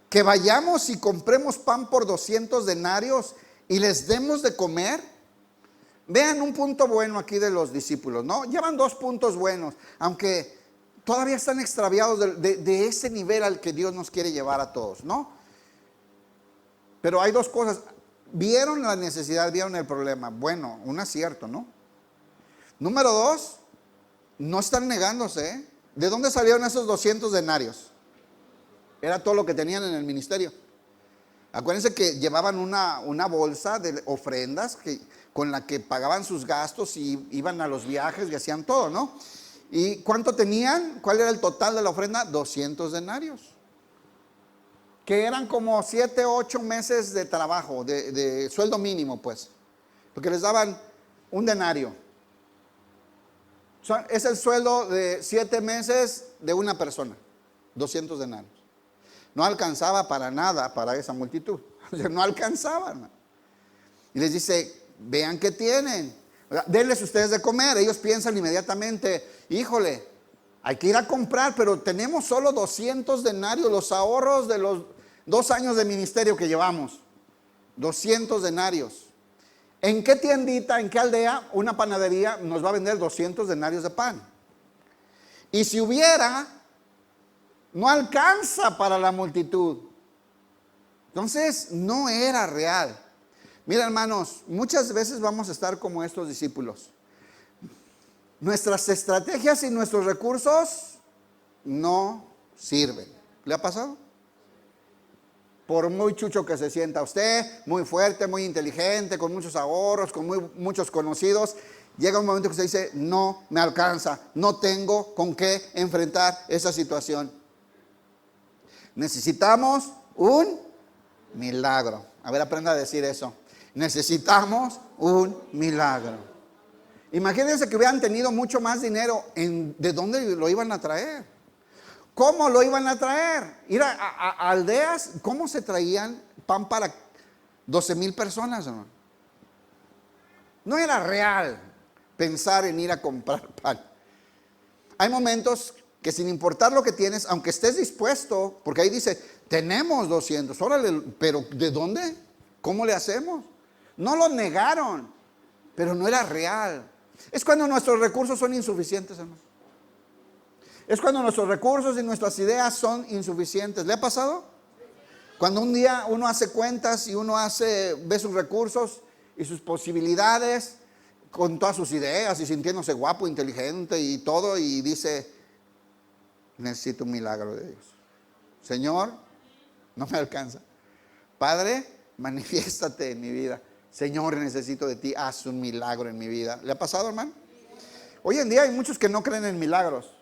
que vayamos y compremos pan por 200 denarios y les demos de comer. Vean un punto bueno aquí de los discípulos, ¿no? Llevan 2 puntos buenos, aunque todavía están extraviados de ese nivel al que Dios nos quiere llevar a todos, ¿no? Pero hay 2 cosas. Vieron la necesidad, vieron el problema. Bueno, un acierto, ¿no? Número 2, no están negándose, ¿eh? ¿De dónde salieron esos 200 denarios? Era todo lo que tenían en el ministerio. Acuérdense que llevaban una bolsa de ofrendas con la que pagaban sus gastos y iban a los viajes y hacían todo, ¿no? ¿Y cuánto tenían? ¿Cuál era el total de la ofrenda? 200 denarios. Que eran como 7, 8 meses de trabajo, de sueldo mínimo, pues. Porque les daban un denario. Es el sueldo de 7 meses de una persona. 200 denarios. No alcanzaba para nada para esa multitud. O sea, no alcanzaban. Y les dice, vean qué tienen. Denles ustedes de comer. Ellos piensan inmediatamente, híjole, hay que ir a comprar, pero tenemos solo 200 denarios, los ahorros de los 2 años de ministerio que llevamos. 200 denarios. ¿En qué tiendita, en qué aldea una panadería nos va a vender 200 denarios de pan? Y si hubiera, no alcanza para la multitud. Entonces, no era real. Mira, hermanos, muchas veces vamos a estar como estos discípulos. Nuestras estrategias y nuestros recursos no sirven. ¿Le ha pasado? Por muy chucho que se sienta usted, muy fuerte, muy inteligente, con muchos ahorros, con muchos conocidos, llega un momento que usted dice, no me alcanza, no tengo con qué enfrentar esa situación. Necesitamos un milagro. A ver, aprenda a decir eso. Necesitamos un milagro. Imagínense que hubieran tenido mucho más dinero. ¿De dónde lo iban a traer? ¿Cómo lo iban a traer? Ir a aldeas. ¿Cómo se traían pan para 12,000 personas? No era real pensar en ir a comprar pan. Hay momentos que sin importar lo que tienes, aunque estés dispuesto, porque ahí dice, tenemos 200, órale, pero ¿de dónde? ¿Cómo le hacemos? No lo negaron, pero no era real. Es cuando nuestros recursos son insuficientes, hermano. Es cuando nuestros recursos y nuestras ideas son insuficientes. ¿Le ha pasado? Cuando un día uno hace cuentas y uno ve sus recursos y sus posibilidades con todas sus ideas y sintiéndose guapo, inteligente y todo, y dice, necesito un milagro de Dios. Señor, no me alcanza. Padre, manifiéstate en mi vida. Señor, necesito de ti, haz un milagro en mi vida. ¿Le ha pasado, hermano? Hoy en día hay muchos que no creen en milagros.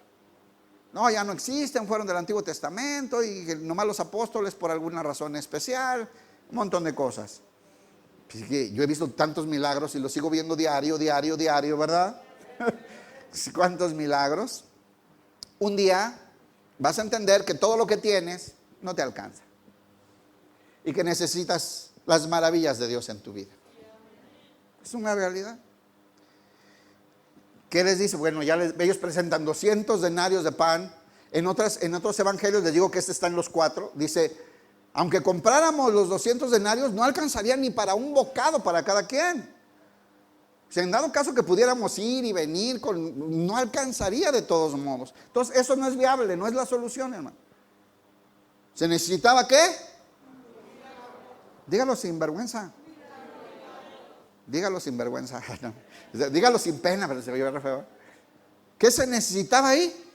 No, ya no existen, fueron del Antiguo Testamento y nomás los apóstoles por alguna razón especial, un montón de cosas. Así que yo he visto tantos milagros y los sigo viendo diario, ¿verdad? ¿Cuántos milagros? Un día vas a entender que todo lo que tienes no te alcanza y que necesitas las maravillas de Dios en tu vida. Es una realidad. ¿Qué les dice? Bueno, ellos presentan 200 denarios de pan. En otros evangelios les digo que este está en los 4. Dice, aunque compráramos los 200 denarios, no alcanzaría ni para un bocado para cada quien. Si en dado caso que pudiéramos ir y venir, no alcanzaría de todos modos. Entonces, eso no es viable, no es la solución, hermano. ¿Se necesitaba qué? Dígalo sin vergüenza. Dígalo sin vergüenza. Dígalo sin pena, pero se ve re feo. ¿Qué se necesitaba ahí?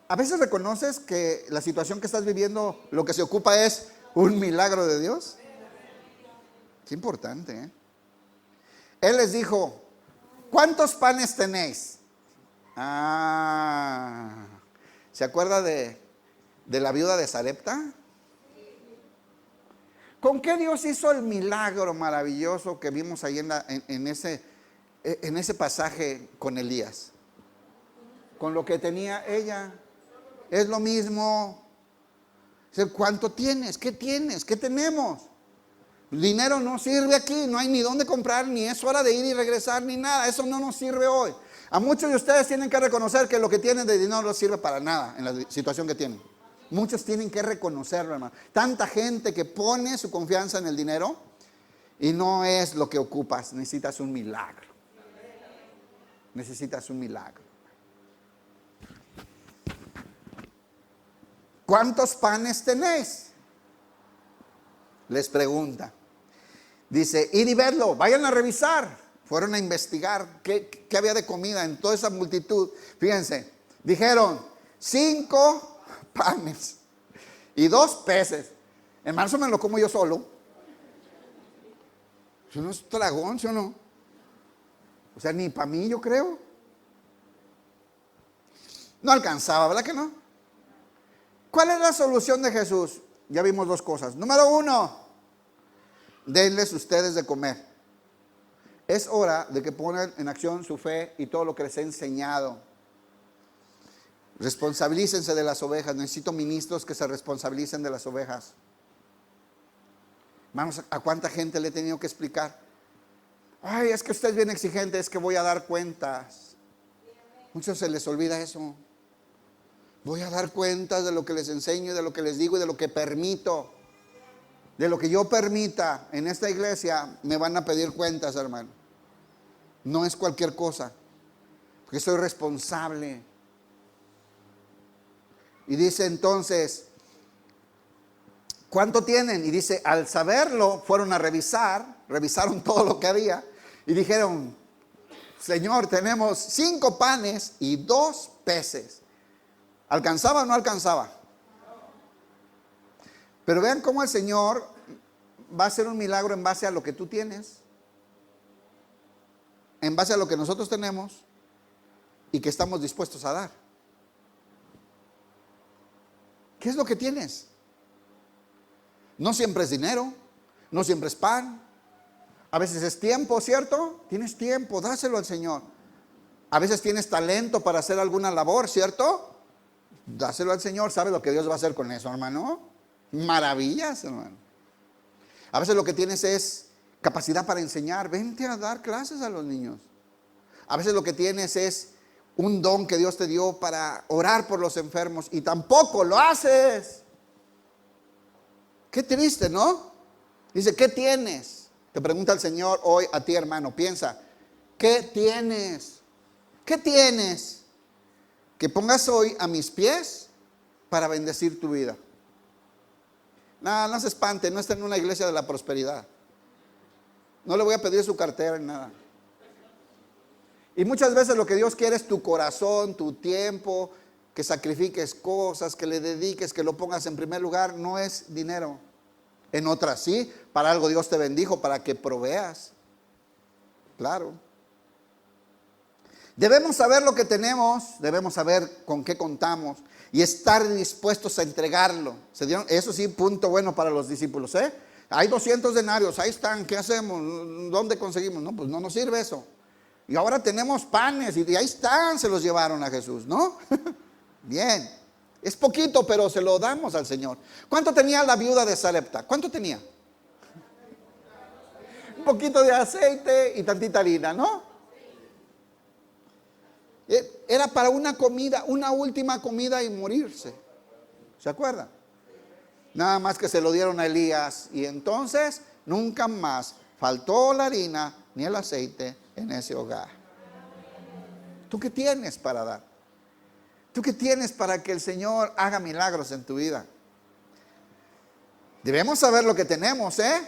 A veces reconoces que la situación que estás viviendo, lo que se ocupa es un milagro de Dios. Qué importante, ¿eh? Él les dijo, ¿cuántos panes tenéis? ¿Se acuerda de la viuda de Sarepta? ¿Con qué Dios hizo el milagro maravilloso que vimos ahí en ese pasaje con Elías? Con lo que tenía ella. Es lo mismo. ¿Cuánto tienes? ¿Qué tienes? ¿Qué tenemos? El dinero no sirve aquí, no hay ni dónde comprar, ni es hora de ir y regresar, ni nada. Eso no nos sirve hoy. A muchos de ustedes tienen que reconocer que lo que tienen de dinero no sirve para nada en la situación que tienen. Muchos tienen que reconocerlo, hermano. Tanta gente que pone su confianza en el dinero Y no es lo que ocupas, necesitas un milagro. Necesitas un milagro. ¿Cuántos panes tenéis? Les pregunta. Dice, id y vedlo, vayan a revisar. Fueron a investigar qué había de comida en toda esa multitud. Fíjense, dijeron 5 panes y 2 peces. En marzo me lo como yo solo. ¿Eso no es dragón, sí o no? O sea, ni para mí, yo creo. No alcanzaba, ¿verdad que no? ¿Cuál es la solución de Jesús? Ya vimos 2 cosas. Número 1, denles ustedes de comer. Es hora de que pongan en acción su fe y todo lo que les he enseñado. Responsabilícense de las ovejas. Necesito ministros que se responsabilicen de las ovejas. Vamos, ¿a cuánta gente le he tenido que explicar? Ay, es que usted es bien exigente, es que voy a dar cuentas. Muchos se les olvida eso. Voy a dar cuentas de lo que les enseño, de lo que les digo y de lo que permito. De lo que yo permita en esta iglesia, me van a pedir cuentas, hermano. No es cualquier cosa, porque soy responsable. Y dice entonces, ¿cuánto tienen? Y dice, al saberlo, fueron a revisaron todo lo que había y dijeron, Señor, tenemos 5 panes y 2 peces. ¿Alcanzaba o no alcanzaba? Pero vean cómo el Señor va a hacer un milagro en base a lo que tú tienes, en base a lo que nosotros tenemos y que estamos dispuestos a dar. ¿Qué es lo que tienes? No siempre es dinero, no siempre es pan, a veces es tiempo, ¿cierto? Tienes tiempo, dáselo al Señor. A veces tienes talento para hacer alguna labor, ¿cierto? Dáselo al Señor. ¿Sabes lo que Dios va a hacer con eso, hermano? Maravillas, hermano. A veces lo que tienes es capacidad para enseñar. Vente a dar clases a los niños. A veces lo que tienes es un don que Dios te dio para orar por los enfermos y tampoco lo haces. Qué triste, ¿no? Dice, ¿qué tienes? Te pregunta el Señor hoy a ti, hermano. Piensa, ¿qué tienes? ¿Qué tienes? Que pongas hoy a mis pies para bendecir tu vida. No se espante, no está en una iglesia de la prosperidad. No le voy a pedir su cartera ni nada. Y muchas veces lo que Dios quiere es tu corazón, tu tiempo, que sacrifiques cosas, que le dediques, que lo pongas en primer lugar. No es dinero. En otras sí, para algo Dios te bendijo, para que proveas. Claro. Debemos saber lo que tenemos, debemos saber con qué contamos y estar dispuestos a entregarlo. ¿Se dieron? Eso sí, punto bueno para los discípulos, ¿eh? Hay 200 denarios, ahí están, ¿qué hacemos? ¿Dónde conseguimos? No, pues no nos sirve eso. Y ahora tenemos panes y ahí están, se los llevaron a Jesús, ¿no? Bien, es poquito, pero se lo damos al Señor. ¿Cuánto tenía la viuda de Sarepta? ¿Cuánto tenía? Un poquito de aceite y tantita harina, ¿no? Era para una comida, una última comida y morirse. ¿Se acuerdan? Nada más que se lo dieron a Elías y entonces nunca más faltó la harina ni el aceite en ese hogar. ¿Tú qué tienes para dar? ¿Tú qué tienes para que el Señor haga milagros en tu vida? Debemos saber lo que tenemos, ¿eh?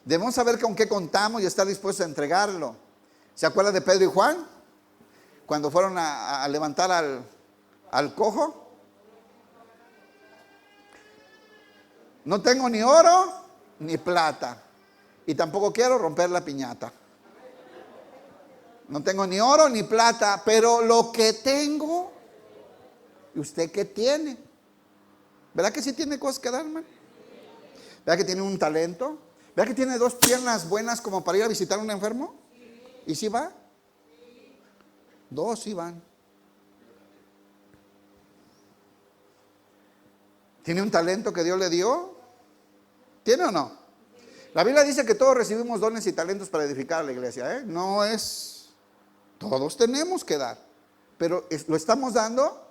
Debemos saber con qué contamos y estar dispuestos a entregarlo. ¿Se acuerdan de Pedro y Juan? Cuando fueron a levantar al cojo. No tengo ni oro ni plata. Y tampoco quiero romper la piñata. No tengo ni oro ni plata, pero lo que tengo, ¿y usted qué tiene? ¿Verdad que sí tiene cosas que dar, hermano? ¿Verdad que tiene un talento? ¿Verdad que tiene 2 piernas buenas como para ir a visitar a un enfermo? ¿Y si va? 2 sí van. ¿Tiene un talento que Dios le dio? ¿Tiene o no? La Biblia dice que todos recibimos dones y talentos para edificar a la iglesia, ¿eh? No es, todos tenemos que dar, pero ¿lo estamos dando?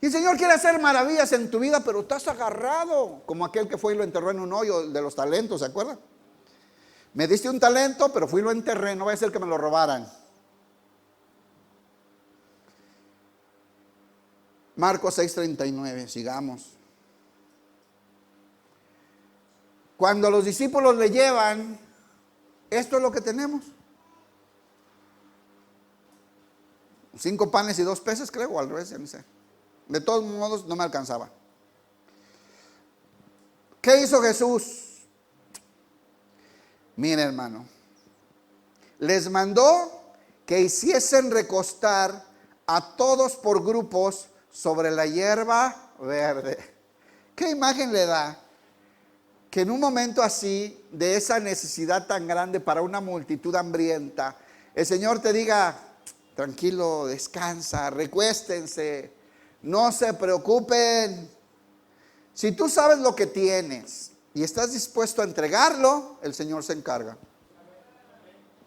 Y el Señor quiere hacer maravillas en tu vida, pero estás agarrado, como aquel que fue y lo enterró en un hoyo de los talentos, ¿se acuerdan? Me diste un talento, pero fui lo enterré, no va a ser que me lo robaran. Marcos 6:39, sigamos. Cuando los discípulos le llevan, esto es lo que tenemos. 5 panes y 2 peces, creo, o al revés, ya no sé. De todos modos, no me alcanzaba. ¿Qué hizo Jesús? Mira, hermano, les mandó que hiciesen recostar a todos por grupos sobre la hierba verde. ¿Qué imagen le da? Que en un momento así, de esa necesidad tan grande para una multitud hambrienta, el Señor te diga: tranquilo, descansa, recuéstense, no se preocupen. Si tú sabes lo que tienes y estás dispuesto a entregarlo, el Señor se encarga.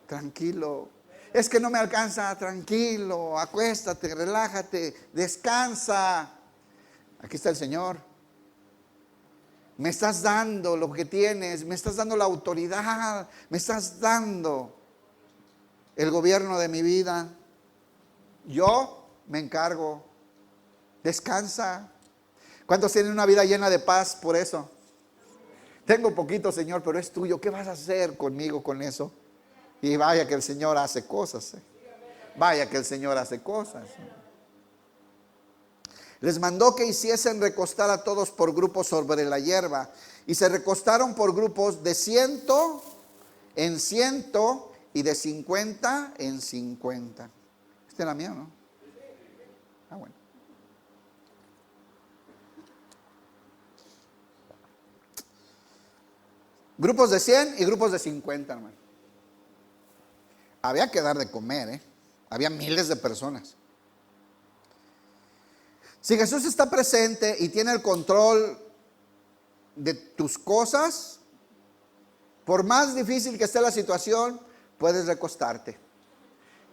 Tranquilo. Es que no me alcanza, tranquilo, acuéstate, relájate, descansa. Aquí está el Señor. Me estás dando lo que tienes, me estás dando la autoridad, me estás dando el gobierno de mi vida. Yo me encargo. Descansa. ¿Cuántos tienen una vida llena de paz por eso? Tengo poquito, Señor, pero es tuyo. ¿Qué vas a hacer conmigo con eso? Y vaya que el Señor hace cosas. Vaya que el Señor hace cosas. Les mandó que hiciesen recostar a todos por grupos sobre la hierba. Y se recostaron por grupos de 100 en 100 y de 50 en 50. Este era mío, ¿no? Ah, bueno. Grupos de 100 y grupos de 50, hermano. Había que dar de comer, ¿eh? Había miles de personas. Si Jesús está presente y tiene el control de tus cosas, por más difícil que esté la situación, puedes recostarte,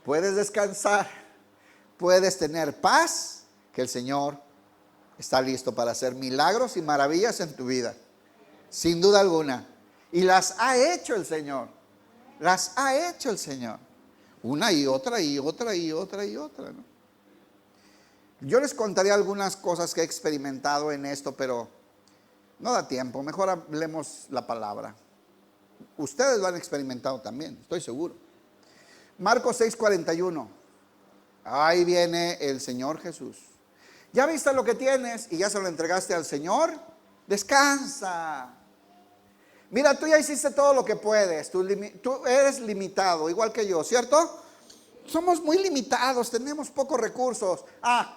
puedes descansar, puedes tener paz, que el Señor está listo para hacer milagros y maravillas en tu vida, sin duda alguna. Y las ha hecho el Señor, las ha hecho el Señor, una y otra y otra y otra y otra, ¿no? Yo les contaré algunas cosas que he experimentado en esto, pero no da tiempo. Mejor hablemos la palabra. Ustedes lo han experimentado también, estoy seguro. Marcos 6:41. Ahí viene el Señor Jesús. ¿Ya viste lo que tienes y ya se lo entregaste al Señor? Descansa. Mira, tú ya hiciste todo lo que puedes. Tú eres limitado, igual que yo, ¿cierto? Somos muy limitados, tenemos pocos recursos.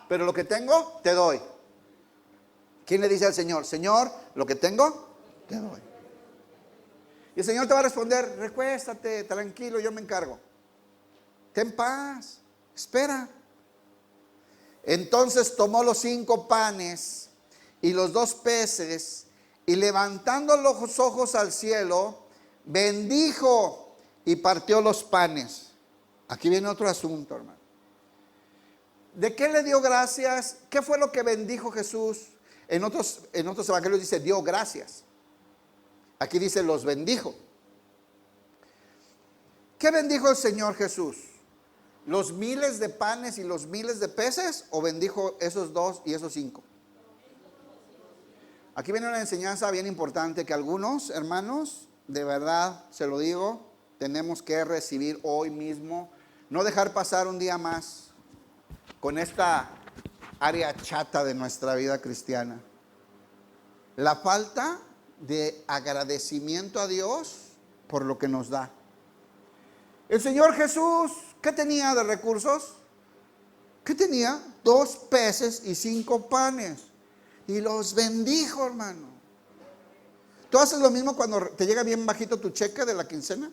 Pero lo que tengo, te doy. ¿Quién le dice al Señor? Señor, lo que tengo, te doy. Y el Señor te va a responder: recuéstate, tranquilo, yo me encargo. Ten paz, espera. Entonces tomó los 5 panes y los 2 peces, y levantando los ojos al cielo, bendijo y partió los panes. Aquí viene otro asunto, hermano. ¿De qué le dio gracias? ¿Qué fue lo que bendijo Jesús? En otros evangelios dice dio gracias. Aquí dice los bendijo. ¿Qué bendijo el Señor Jesús? ¿Los miles de panes y los miles de peces? ¿O bendijo esos 2 y esos 5? Aquí viene una enseñanza bien importante que algunos hermanos, de verdad se lo digo, tenemos que recibir hoy mismo. No dejar pasar un día más con esta área chata de nuestra vida cristiana. La falta de agradecimiento a Dios por lo que nos da. El Señor Jesús, ¿qué tenía de recursos? ¿Qué tenía? 2 peces y 5 panes. Y los bendijo, hermano. ¿Tú haces lo mismo cuando te llega bien bajito tu cheque de la quincena?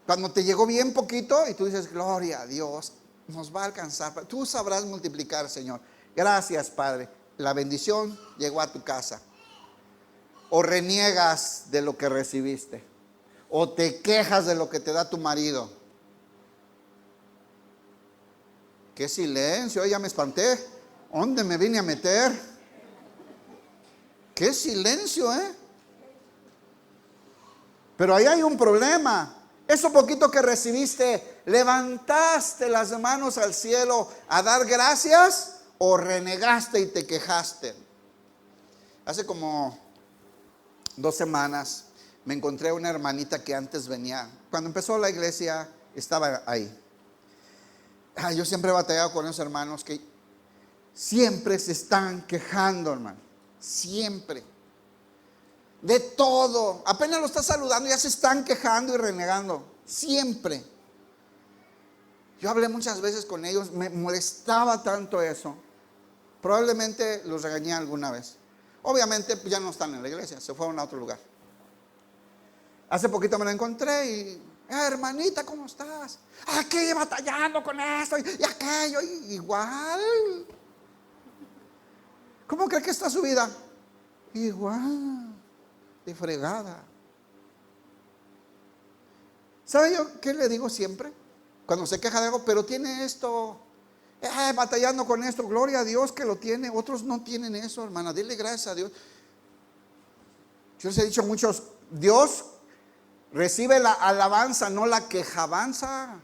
Cuando te llegó bien poquito y tú dices: gloria a Dios, nos va a alcanzar. Tú sabrás multiplicar, Señor. Gracias, Padre. La bendición llegó a tu casa. O reniegas de lo que recibiste, o te quejas de lo que te da tu marido. Qué silencio, ya me espanté. ¿Dónde me vine a meter? Qué silencio, Pero ahí hay un problema. Eso poquito que recibiste, ¿levantaste las manos al cielo a dar gracias o renegaste y te quejaste? Hace como 2 semanas me encontré una hermanita que antes venía. Cuando empezó la iglesia estaba ahí. Yo siempre he batallado con esos hermanos que siempre se están quejando, hermano. Siempre. De todo. Apenas lo estás saludando, ya se están quejando y renegando. Siempre. Yo hablé muchas veces con ellos, me molestaba tanto eso. Probablemente los regañé alguna vez. Obviamente pues, ya no están en la iglesia, se fueron a otro lugar. Hace poquito me la encontré y, hermanita, ¿cómo estás? Aquí batallando con esto y aquello, igual. ¿Cómo cree que está su vida? Igual, de fregada. ¿Sabe yo qué le digo siempre? Cuando se queja de algo, pero tiene esto, batallando con esto, gloria a Dios que lo tiene. Otros no tienen eso, hermana, dile gracias a Dios. Yo les he dicho a muchos, Dios recibe la alabanza, no la quejabanza.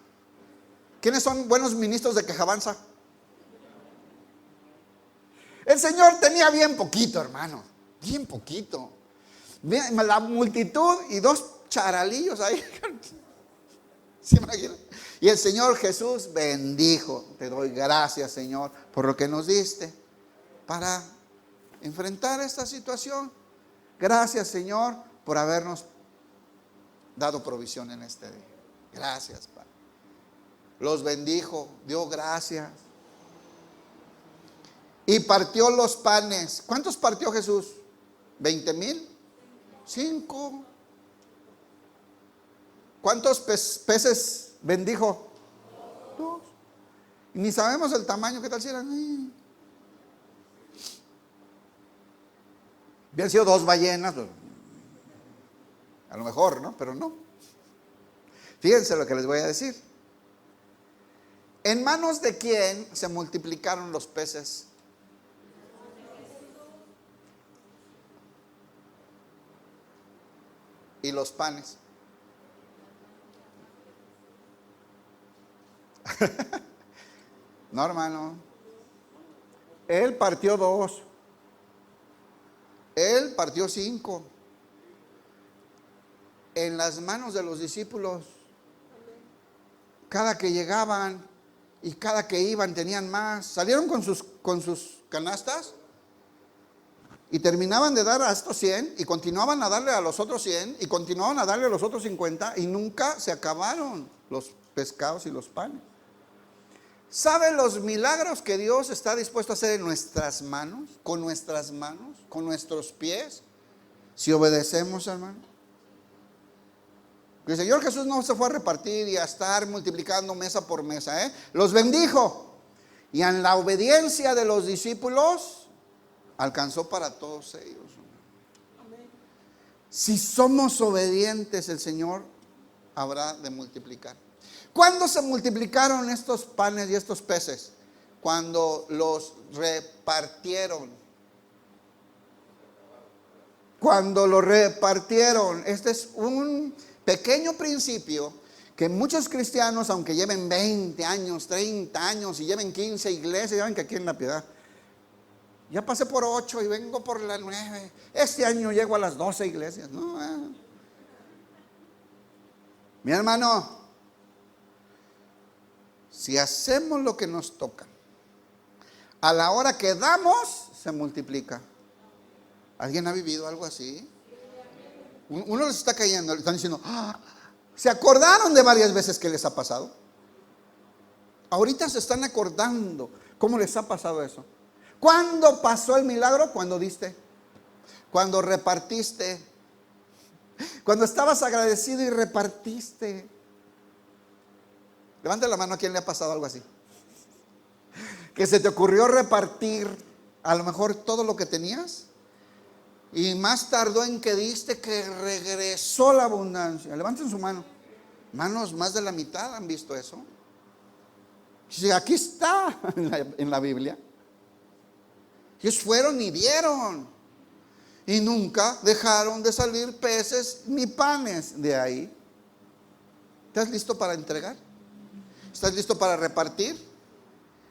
¿Quiénes son buenos ministros de quejabanza? El Señor tenía bien poquito, hermano, bien poquito. La multitud y 2 charalillos ahí. ¿Se imaginan? Y el Señor Jesús bendijo. Te doy gracias, Señor, por lo que nos diste para enfrentar esta situación. Gracias, Señor, por habernos dado provisión en este día. Gracias, Padre. Los bendijo, dio gracias. Y partió los panes. ¿Cuántos partió Jesús? 20,000. 5. ¿Cuántos peces bendijo? 2. Ni sabemos el tamaño. ¿Qué tal si eran? Habían sido 2 ballenas. A lo mejor, ¿no? Pero no. Fíjense lo que les voy a decir. ¿En manos de quién se multiplicaron los peces? Y los panes. No, hermano. Él partió 2. Él partió 5. En las manos de los discípulos. Cada que llegaban y cada que iban tenían más. Salieron con sus canastas y terminaban de dar a estos 100 y continuaban a darle a los otros 100 y continuaban a darle a los otros 50 y nunca se acabaron los pescados y los panes. ¿Sabe los milagros que Dios está dispuesto a hacer en nuestras manos, con nuestros pies, si obedecemos, hermano? El Señor Jesús no se fue a repartir y a estar multiplicando mesa por mesa, los bendijo. Y en la obediencia de los discípulos alcanzó para todos ellos. Amén. Si somos obedientes, el Señor habrá de multiplicar. ¿Cuándo se multiplicaron estos panes y estos peces? Cuando los repartieron. Cuando los repartieron. Este es un pequeño principio que muchos cristianos, aunque lleven 20 años, 30 años y lleven 15 iglesias, saben que aquí en La Piedad ya pasé por 8 y vengo por la 9. Este año llego a las 12 iglesias. No, Mi hermano, si hacemos lo que nos toca, a la hora que damos, se multiplica. ¿Alguien ha vivido algo así? Uno les está cayendo, le están diciendo, ¿se acordaron de varias veces que les ha pasado? Ahorita se están acordando cómo les ha pasado eso. ¿Cuándo pasó el milagro? Cuando diste, cuando repartiste, cuando estabas agradecido y repartiste. Levante la mano a quien le ha pasado algo así. Que se te ocurrió repartir a lo mejor todo lo que tenías y más tardó en que diste que regresó la abundancia. Levanten su mano. Manos, más de la mitad han visto eso. Sí, aquí está en la Biblia. Ellos fueron y vieron. Y nunca dejaron de salir peces ni panes de ahí. ¿Estás listo para entregar? ¿Estás listo para repartir?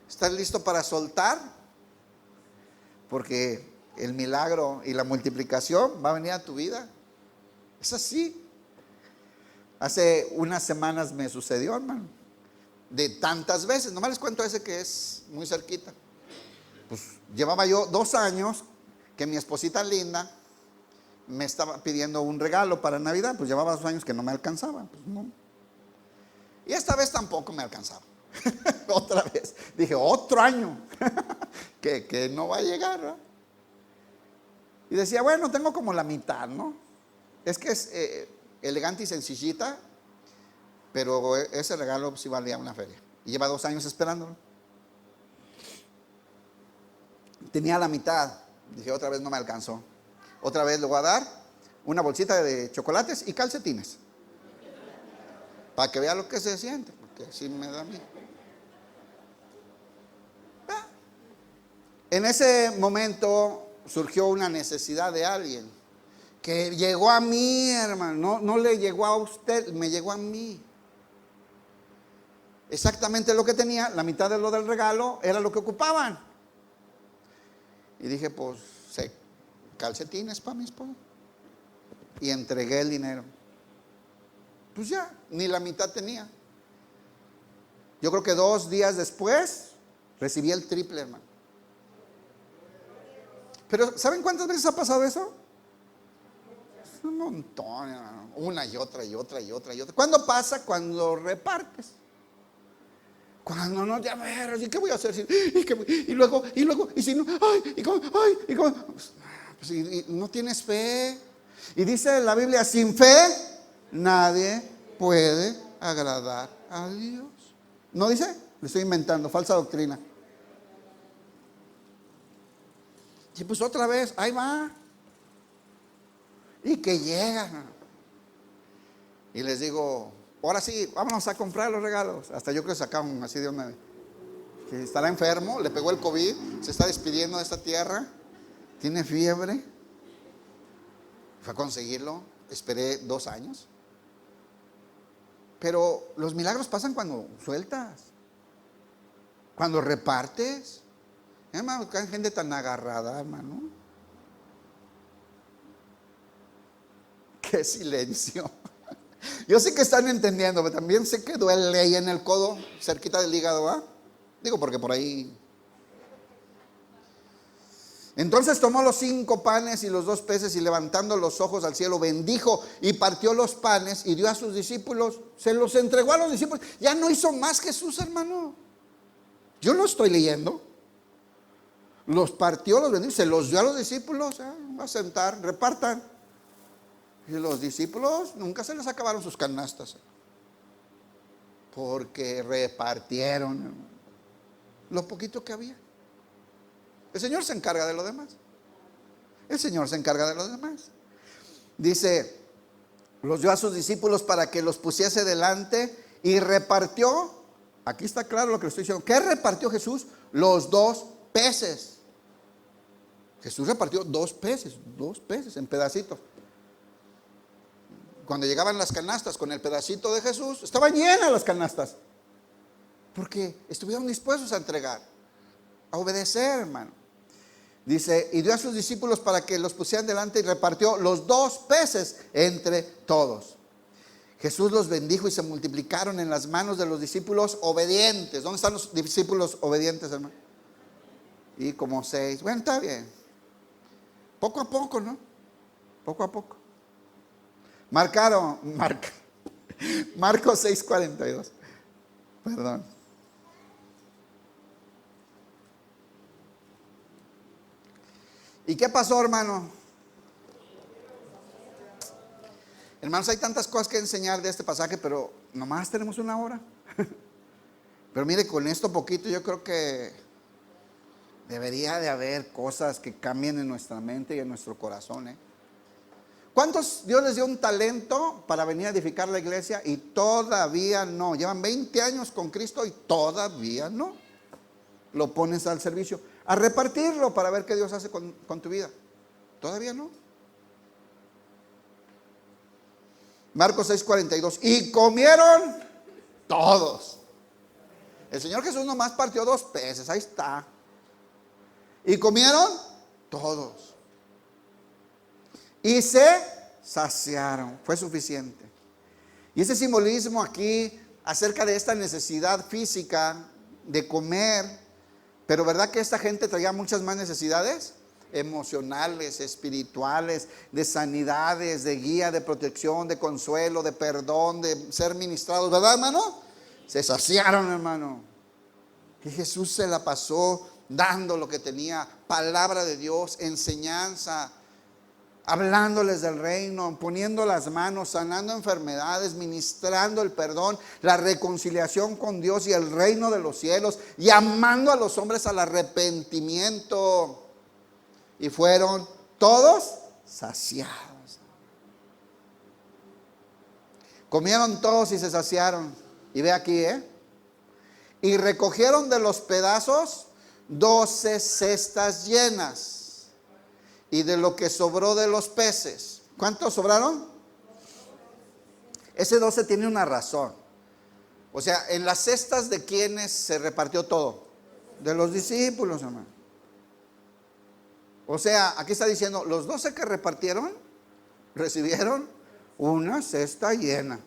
¿Estás listo para soltar? Porque el milagro y la multiplicación va a venir a tu vida. Es así. Hace unas semanas me sucedió, hermano. De tantas veces, nomás les cuento ese que es muy cerquita. Pues llevaba yo 2 años que mi esposita linda me estaba pidiendo un regalo para Navidad. Pues llevaba 2 años que no me alcanzaba, pues no. Y esta vez tampoco me alcanzaba. Otra vez, dije, otro año que no va a llegar, ¿verdad? Y decía, bueno, tengo como la mitad, ¿no? Es que es elegante y sencillita, pero ese regalo sí valía una feria. Y lleva 2 años esperándolo. Tenía la mitad. Dije, otra vez no me alcanzó. Otra vez le voy a dar una bolsita de chocolates y calcetines. Para que vea lo que se siente, porque así me da a mí. En ese momento surgió una necesidad de alguien que llegó a mí, hermano. No le llegó a usted, me llegó a mí. Exactamente lo que tenía, la mitad de lo del regalo era lo que ocupaban. Y dije, pues, calcetines para mi esposo. Y entregué el dinero. Pues ya, ni la mitad tenía. Yo creo que 2 días después recibí el triple, hermano. Pero ¿saben cuántas veces ha pasado eso? Un montón, hermano. Una y otra y otra y otra y otra. ¿Cuándo pasa? Cuando repartes. Cuando no, ya ver, ¿y qué voy a hacer? Y luego, y si no, ay, y cómo. Pues, y no tienes fe. Y dice la Biblia, sin fe nadie puede agradar a Dios. ¿No dice? Le estoy inventando, falsa doctrina. Y pues otra vez, ahí va. Y que llega. Y les digo, ahora sí, vámonos a comprar los regalos. Hasta yo creo que sacaron así de una. Que estará enfermo, le pegó el COVID, se está despidiendo de esta tierra, tiene fiebre. Fue a conseguirlo, esperé 2 años. Pero los milagros pasan cuando sueltas, cuando repartes. Hermano, hay gente tan agarrada, hermano. Qué silencio. Yo sé que están entendiendo, pero también sé que duele ahí en el codo, cerquita del hígado, ¿ah? Digo, porque por ahí. Entonces tomó los 5 panes y los 2 peces y levantando los ojos al cielo bendijo y partió los panes y dio a sus discípulos, se los entregó a los discípulos. Ya no hizo más Jesús, hermano. Yo lo estoy leyendo. Los partió, los bendijo, se los dio a los discípulos. Va a sentar, repartan. Y los discípulos nunca se les acabaron sus canastas, porque repartieron lo poquito que había. El Señor se encarga de lo demás. El Señor se encarga de lo demás. Dice, los dio a sus discípulos para que los pusiese delante y repartió. Aquí está claro lo que le estoy diciendo. ¿Qué repartió Jesús? Los 2 peces. Jesús repartió 2 peces en pedacitos. Cuando llegaban las canastas con el pedacito de Jesús, estaban llenas las canastas. Porque estuvieron dispuestos a entregar, a obedecer, hermano. Dice, y dio a sus discípulos para que los pusieran delante y repartió los 2 peces entre todos. Jesús los bendijo y se multiplicaron en las manos de los discípulos obedientes. ¿Dónde están los discípulos obedientes, hermano? Y como 6. Bueno, está bien. Poco a poco, ¿no? Poco a poco. Marcos 6:42. Perdón. ¿Y qué pasó, hermano? Hermanos, hay tantas cosas que enseñar de este pasaje, pero nomás tenemos 1 hora. Pero mire, con esto poquito yo creo que debería de haber cosas que cambien en nuestra mente y en nuestro corazón, ¿eh? ¿Cuántos Dios les dio un talento para venir a edificar la iglesia y todavía no? Llevan 20 años con Cristo y todavía no lo pones al servicio, a repartirlo para ver qué Dios hace con tu vida. Todavía no. Marcos 6:42. Y comieron todos. El Señor Jesús nomás partió 2 peces, ahí está. Y comieron todos. Y se saciaron, fue suficiente. Y ese simbolismo aquí acerca de esta necesidad física de comer, pero ¿verdad que esta gente traía muchas más necesidades? Emocionales, espirituales, de sanidades, de guía, de protección, de consuelo, de perdón, de ser ministrados, ¿verdad, hermano? Se saciaron, hermano. Y Jesús se la pasó dando lo que tenía, palabra de Dios, enseñanza, hablándoles del reino, poniendo las manos, sanando enfermedades, ministrando el perdón, la reconciliación con Dios y el reino de los cielos, llamando a los hombres al arrepentimiento. Y fueron todos saciados. Comieron todos y se saciaron. Y ve aquí, y recogieron de los pedazos 12 cestas llenas. Y de lo que sobró de los peces, ¿cuántos sobraron? Ese 12 tiene una razón. O sea, en las cestas, ¿de quiénes se repartió todo? De los discípulos, hermano. O sea, aquí está diciendo, los 12 que repartieron, recibieron una cesta llena.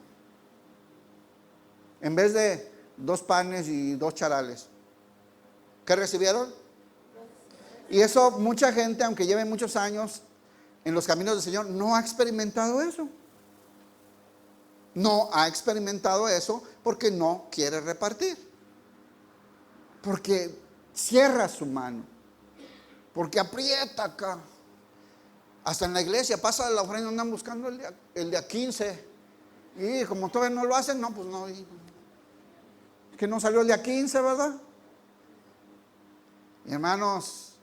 En vez de 2 panes y 2 charales. ¿Qué recibieron? Y eso mucha gente, aunque lleve muchos años en los caminos del Señor, no ha experimentado eso. No ha experimentado eso porque no quiere repartir. Porque cierra su mano. Porque aprieta acá. Hasta en la iglesia pasa la ofrenda, andan buscando el día 15. Y como todavía no lo hacen, no, pues no. Que no salió el día 15, ¿verdad? Y hermanos,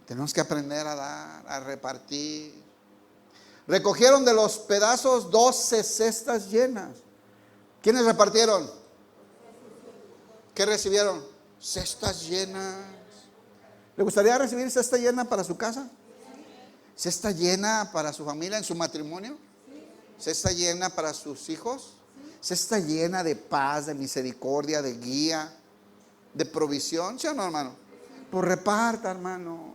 tenemos que aprender a dar, a repartir. Recogieron de los pedazos 12 cestas llenas. ¿Quiénes repartieron? ¿Qué recibieron? Cestas llenas. ¿Le gustaría recibir cesta llena para su casa? ¿Cesta llena para su familia, en su matrimonio? ¿Cesta llena para sus hijos? ¿Cesta llena de paz, de misericordia, de guía, de provisión? ¿Sí o no, hermano? Pues reparta, hermano.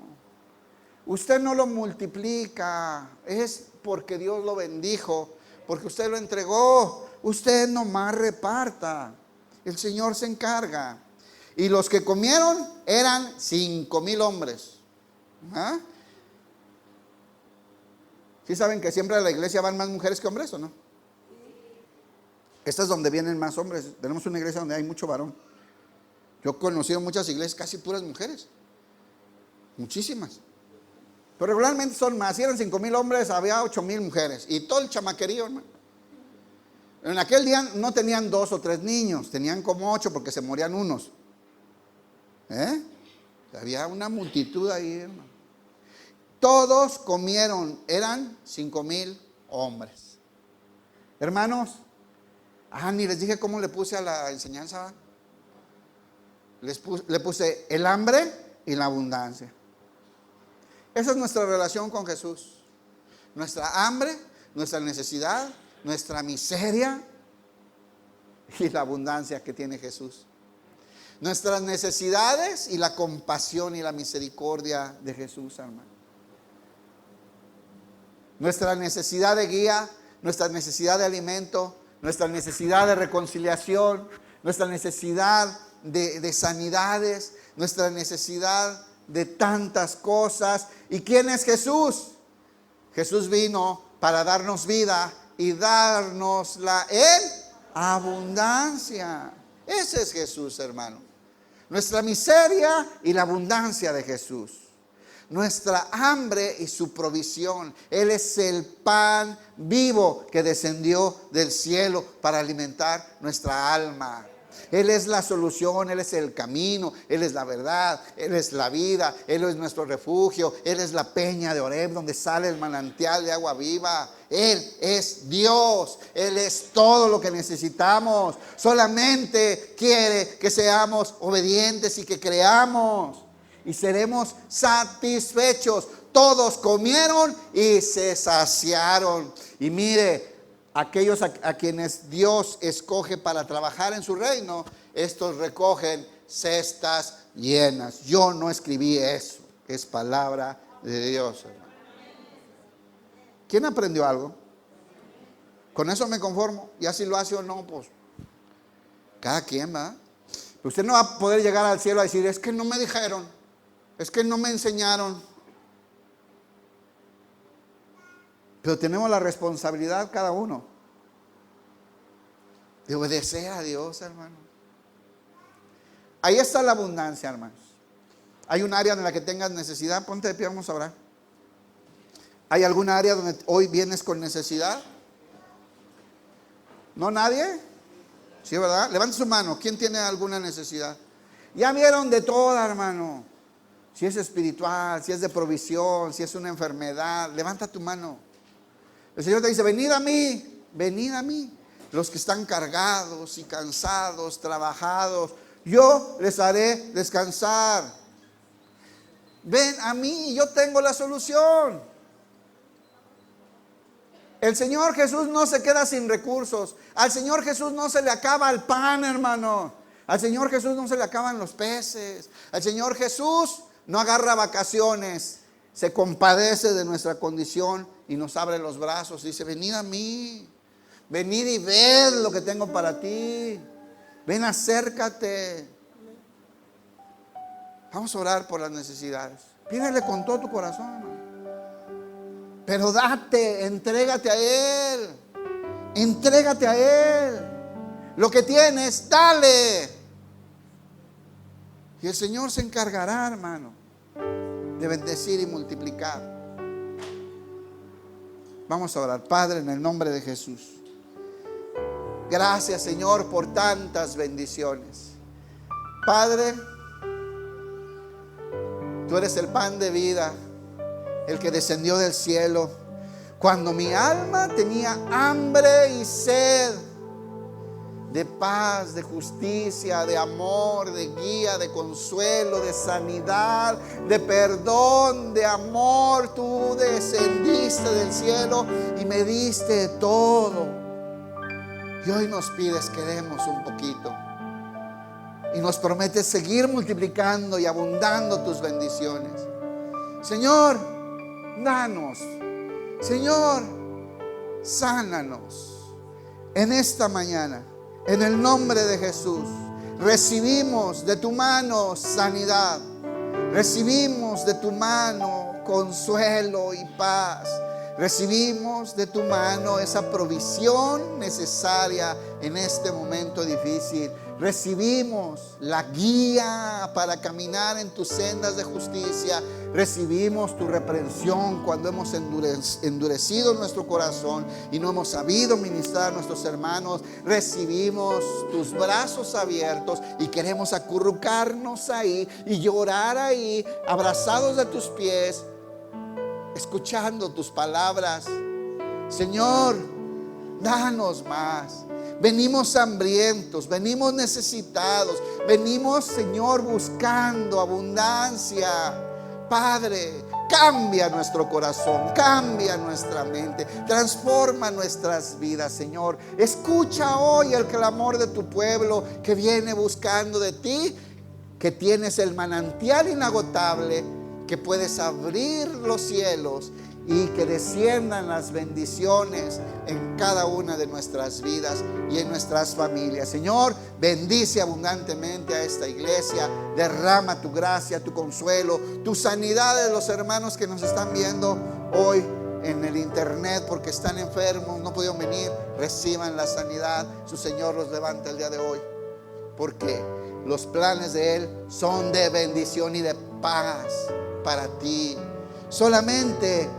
Usted no lo multiplica, es porque Dios lo bendijo, porque usted lo entregó. Usted nomás reparta. El Señor se encarga. Y los que comieron eran 5,000 hombres. ¿Ah? ¿Sí saben que siempre a la iglesia van más mujeres que hombres o no? Esta es donde vienen más hombres. Tenemos una iglesia donde hay mucho varón. Yo he conocido muchas iglesias casi puras mujeres. Muchísimas. Pero regularmente son más. Si eran 5,000 hombres, había 8,000 mujeres. Y todo el chamaquerío, hermano. En aquel día no tenían 2 o 3 niños. Tenían como 8 porque se morían unos. Había una multitud ahí, hermano. Todos comieron. Eran 5,000 hombres. Hermanos, ni les dije cómo le puse a la enseñanza. Le puse el hambre y la abundancia. Esa es nuestra relación con Jesús. Nuestra hambre, nuestra necesidad, nuestra miseria y la abundancia que tiene Jesús. Nuestras necesidades y la compasión y la misericordia de Jesús, hermano. Nuestra necesidad de guía, nuestra necesidad de alimento, nuestra necesidad de reconciliación, nuestra necesidad de sanidades, nuestra necesidad de tantas cosas. ¿Y quién es Jesús? Jesús vino para darnos vida y dárnosla en abundancia. Ese es Jesús, hermano. Nuestra miseria y la abundancia de Jesús. Nuestra hambre y su provisión. Él es el pan vivo que descendió del cielo para alimentar nuestra alma. Él es la solución, Él es el camino, Él es la verdad, Él es la vida, Él es nuestro refugio, Él es la peña de Oreb donde sale el manantial de agua viva. Él es Dios, Él es todo lo que necesitamos. Solamente quiere que seamos obedientes y que creamos y seremos satisfechos. Todos comieron y se saciaron. Y mire, aquellos a quienes Dios escoge para trabajar en su reino, estos recogen cestas llenas. Yo no escribí eso, es palabra de Dios, hermano. ¿Quién aprendió algo? Con eso me conformo. Ya si lo hace o no, pues cada quien va. Usted no va a poder llegar al cielo a decir, es que no me dijeron, es que no me enseñaron. Pero tenemos la responsabilidad cada uno de obedecer a Dios, hermano. Ahí está la abundancia, hermanos. Hay un área en la que tengas necesidad, ponte de pie, vamos a orar. ¿Hay alguna área donde hoy vienes con necesidad? ¿No, nadie? Sí, ¿verdad? Levante su mano. ¿Quién tiene alguna necesidad? Ya vieron de toda, hermano. Si es espiritual, si es de provisión, si es una enfermedad, levanta tu mano. El Señor te dice, venid a mí, los que están cargados y cansados, trabajados, yo les haré descansar. Ven a mí, yo tengo la solución. El Señor Jesús no se queda sin recursos. Al Señor Jesús no se le acaba el pan, hermano. Al Señor Jesús no se le acaban los peces. Al Señor Jesús no agarra vacaciones. Se compadece de nuestra condición y nos abre los brazos. Dice, venid a mí. Venid y ved lo que tengo para ti. Ven, acércate. Vamos a orar por las necesidades. Pídele con todo tu corazón, hermano. Pero date, entrégate a Él. Entrégate a Él. Lo que tienes, dale. Y el Señor se encargará, hermano, de bendecir y multiplicar. Vamos a orar. Padre, en el nombre de Jesús. Gracias, Señor, por tantas bendiciones. Padre, tú eres el pan de vida, el que descendió del cielo cuando mi alma tenía hambre y sed de paz, de justicia, de amor, de guía, de consuelo, de sanidad, de perdón, de amor. Tú descendiste del cielo y me diste todo. Y hoy nos pides que demos un poquito. Y nos prometes seguir multiplicando y abundando tus bendiciones. Señor, danos. Señor, sánanos. En esta mañana, en el nombre de Jesús, recibimos de tu mano sanidad. Recibimos de tu mano consuelo y paz. Recibimos de tu mano esa provisión necesaria en este momento difícil. Recibimos la guía para caminar en tus sendas de justicia. Recibimos tu reprensión cuando hemos endurecido nuestro corazón y no hemos sabido ministrar a nuestros hermanos. Recibimos tus brazos abiertos y queremos acurrucarnos ahí y llorar ahí, abrazados de tus pies, escuchando tus palabras. Señor, danos más. Venimos hambrientos, venimos necesitados, venimos, Señor, buscando abundancia. Padre, cambia nuestro corazón, cambia nuestra mente, transforma nuestras vidas, Señor. Escucha hoy el clamor de tu pueblo que viene buscando de ti, que tienes el manantial inagotable, que puedes abrir los cielos y que desciendan las bendiciones en cada una de nuestras vidas y en nuestras familias. Señor, bendice abundantemente a esta iglesia. Derrama tu gracia, tu consuelo, tu sanidad de los hermanos que nos están viendo hoy en el internet porque están enfermos, no pudieron venir. Reciban la sanidad. Su Señor los levanta el día de hoy, porque los planes de Él son de bendición y de paz para ti. Solamente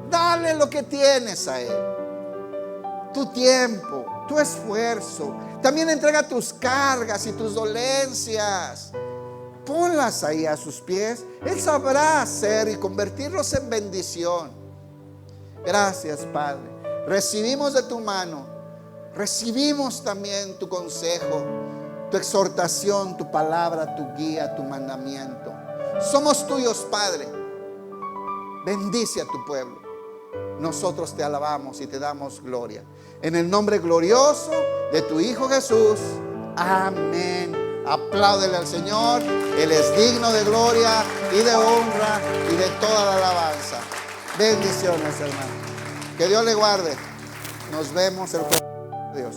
dale lo que tienes a Él, tu tiempo, tu esfuerzo. También entrega tus cargas y tus dolencias. Ponlas ahí a sus pies. Él sabrá hacer y convertirlos en bendición. Gracias, Padre. Recibimos de tu mano. Recibimos también tu consejo, tu exhortación, tu palabra, tu guía, tu mandamiento. Somos tuyos, Padre. Bendice a tu pueblo. Nosotros te alabamos y te damos gloria. En el nombre glorioso de tu Hijo Jesús. Amén. Apláudele al Señor. Él es digno de gloria y de honra y de toda la alabanza. Bendiciones, hermano. Que Dios le guarde. Nos vemos el próximo. Dios.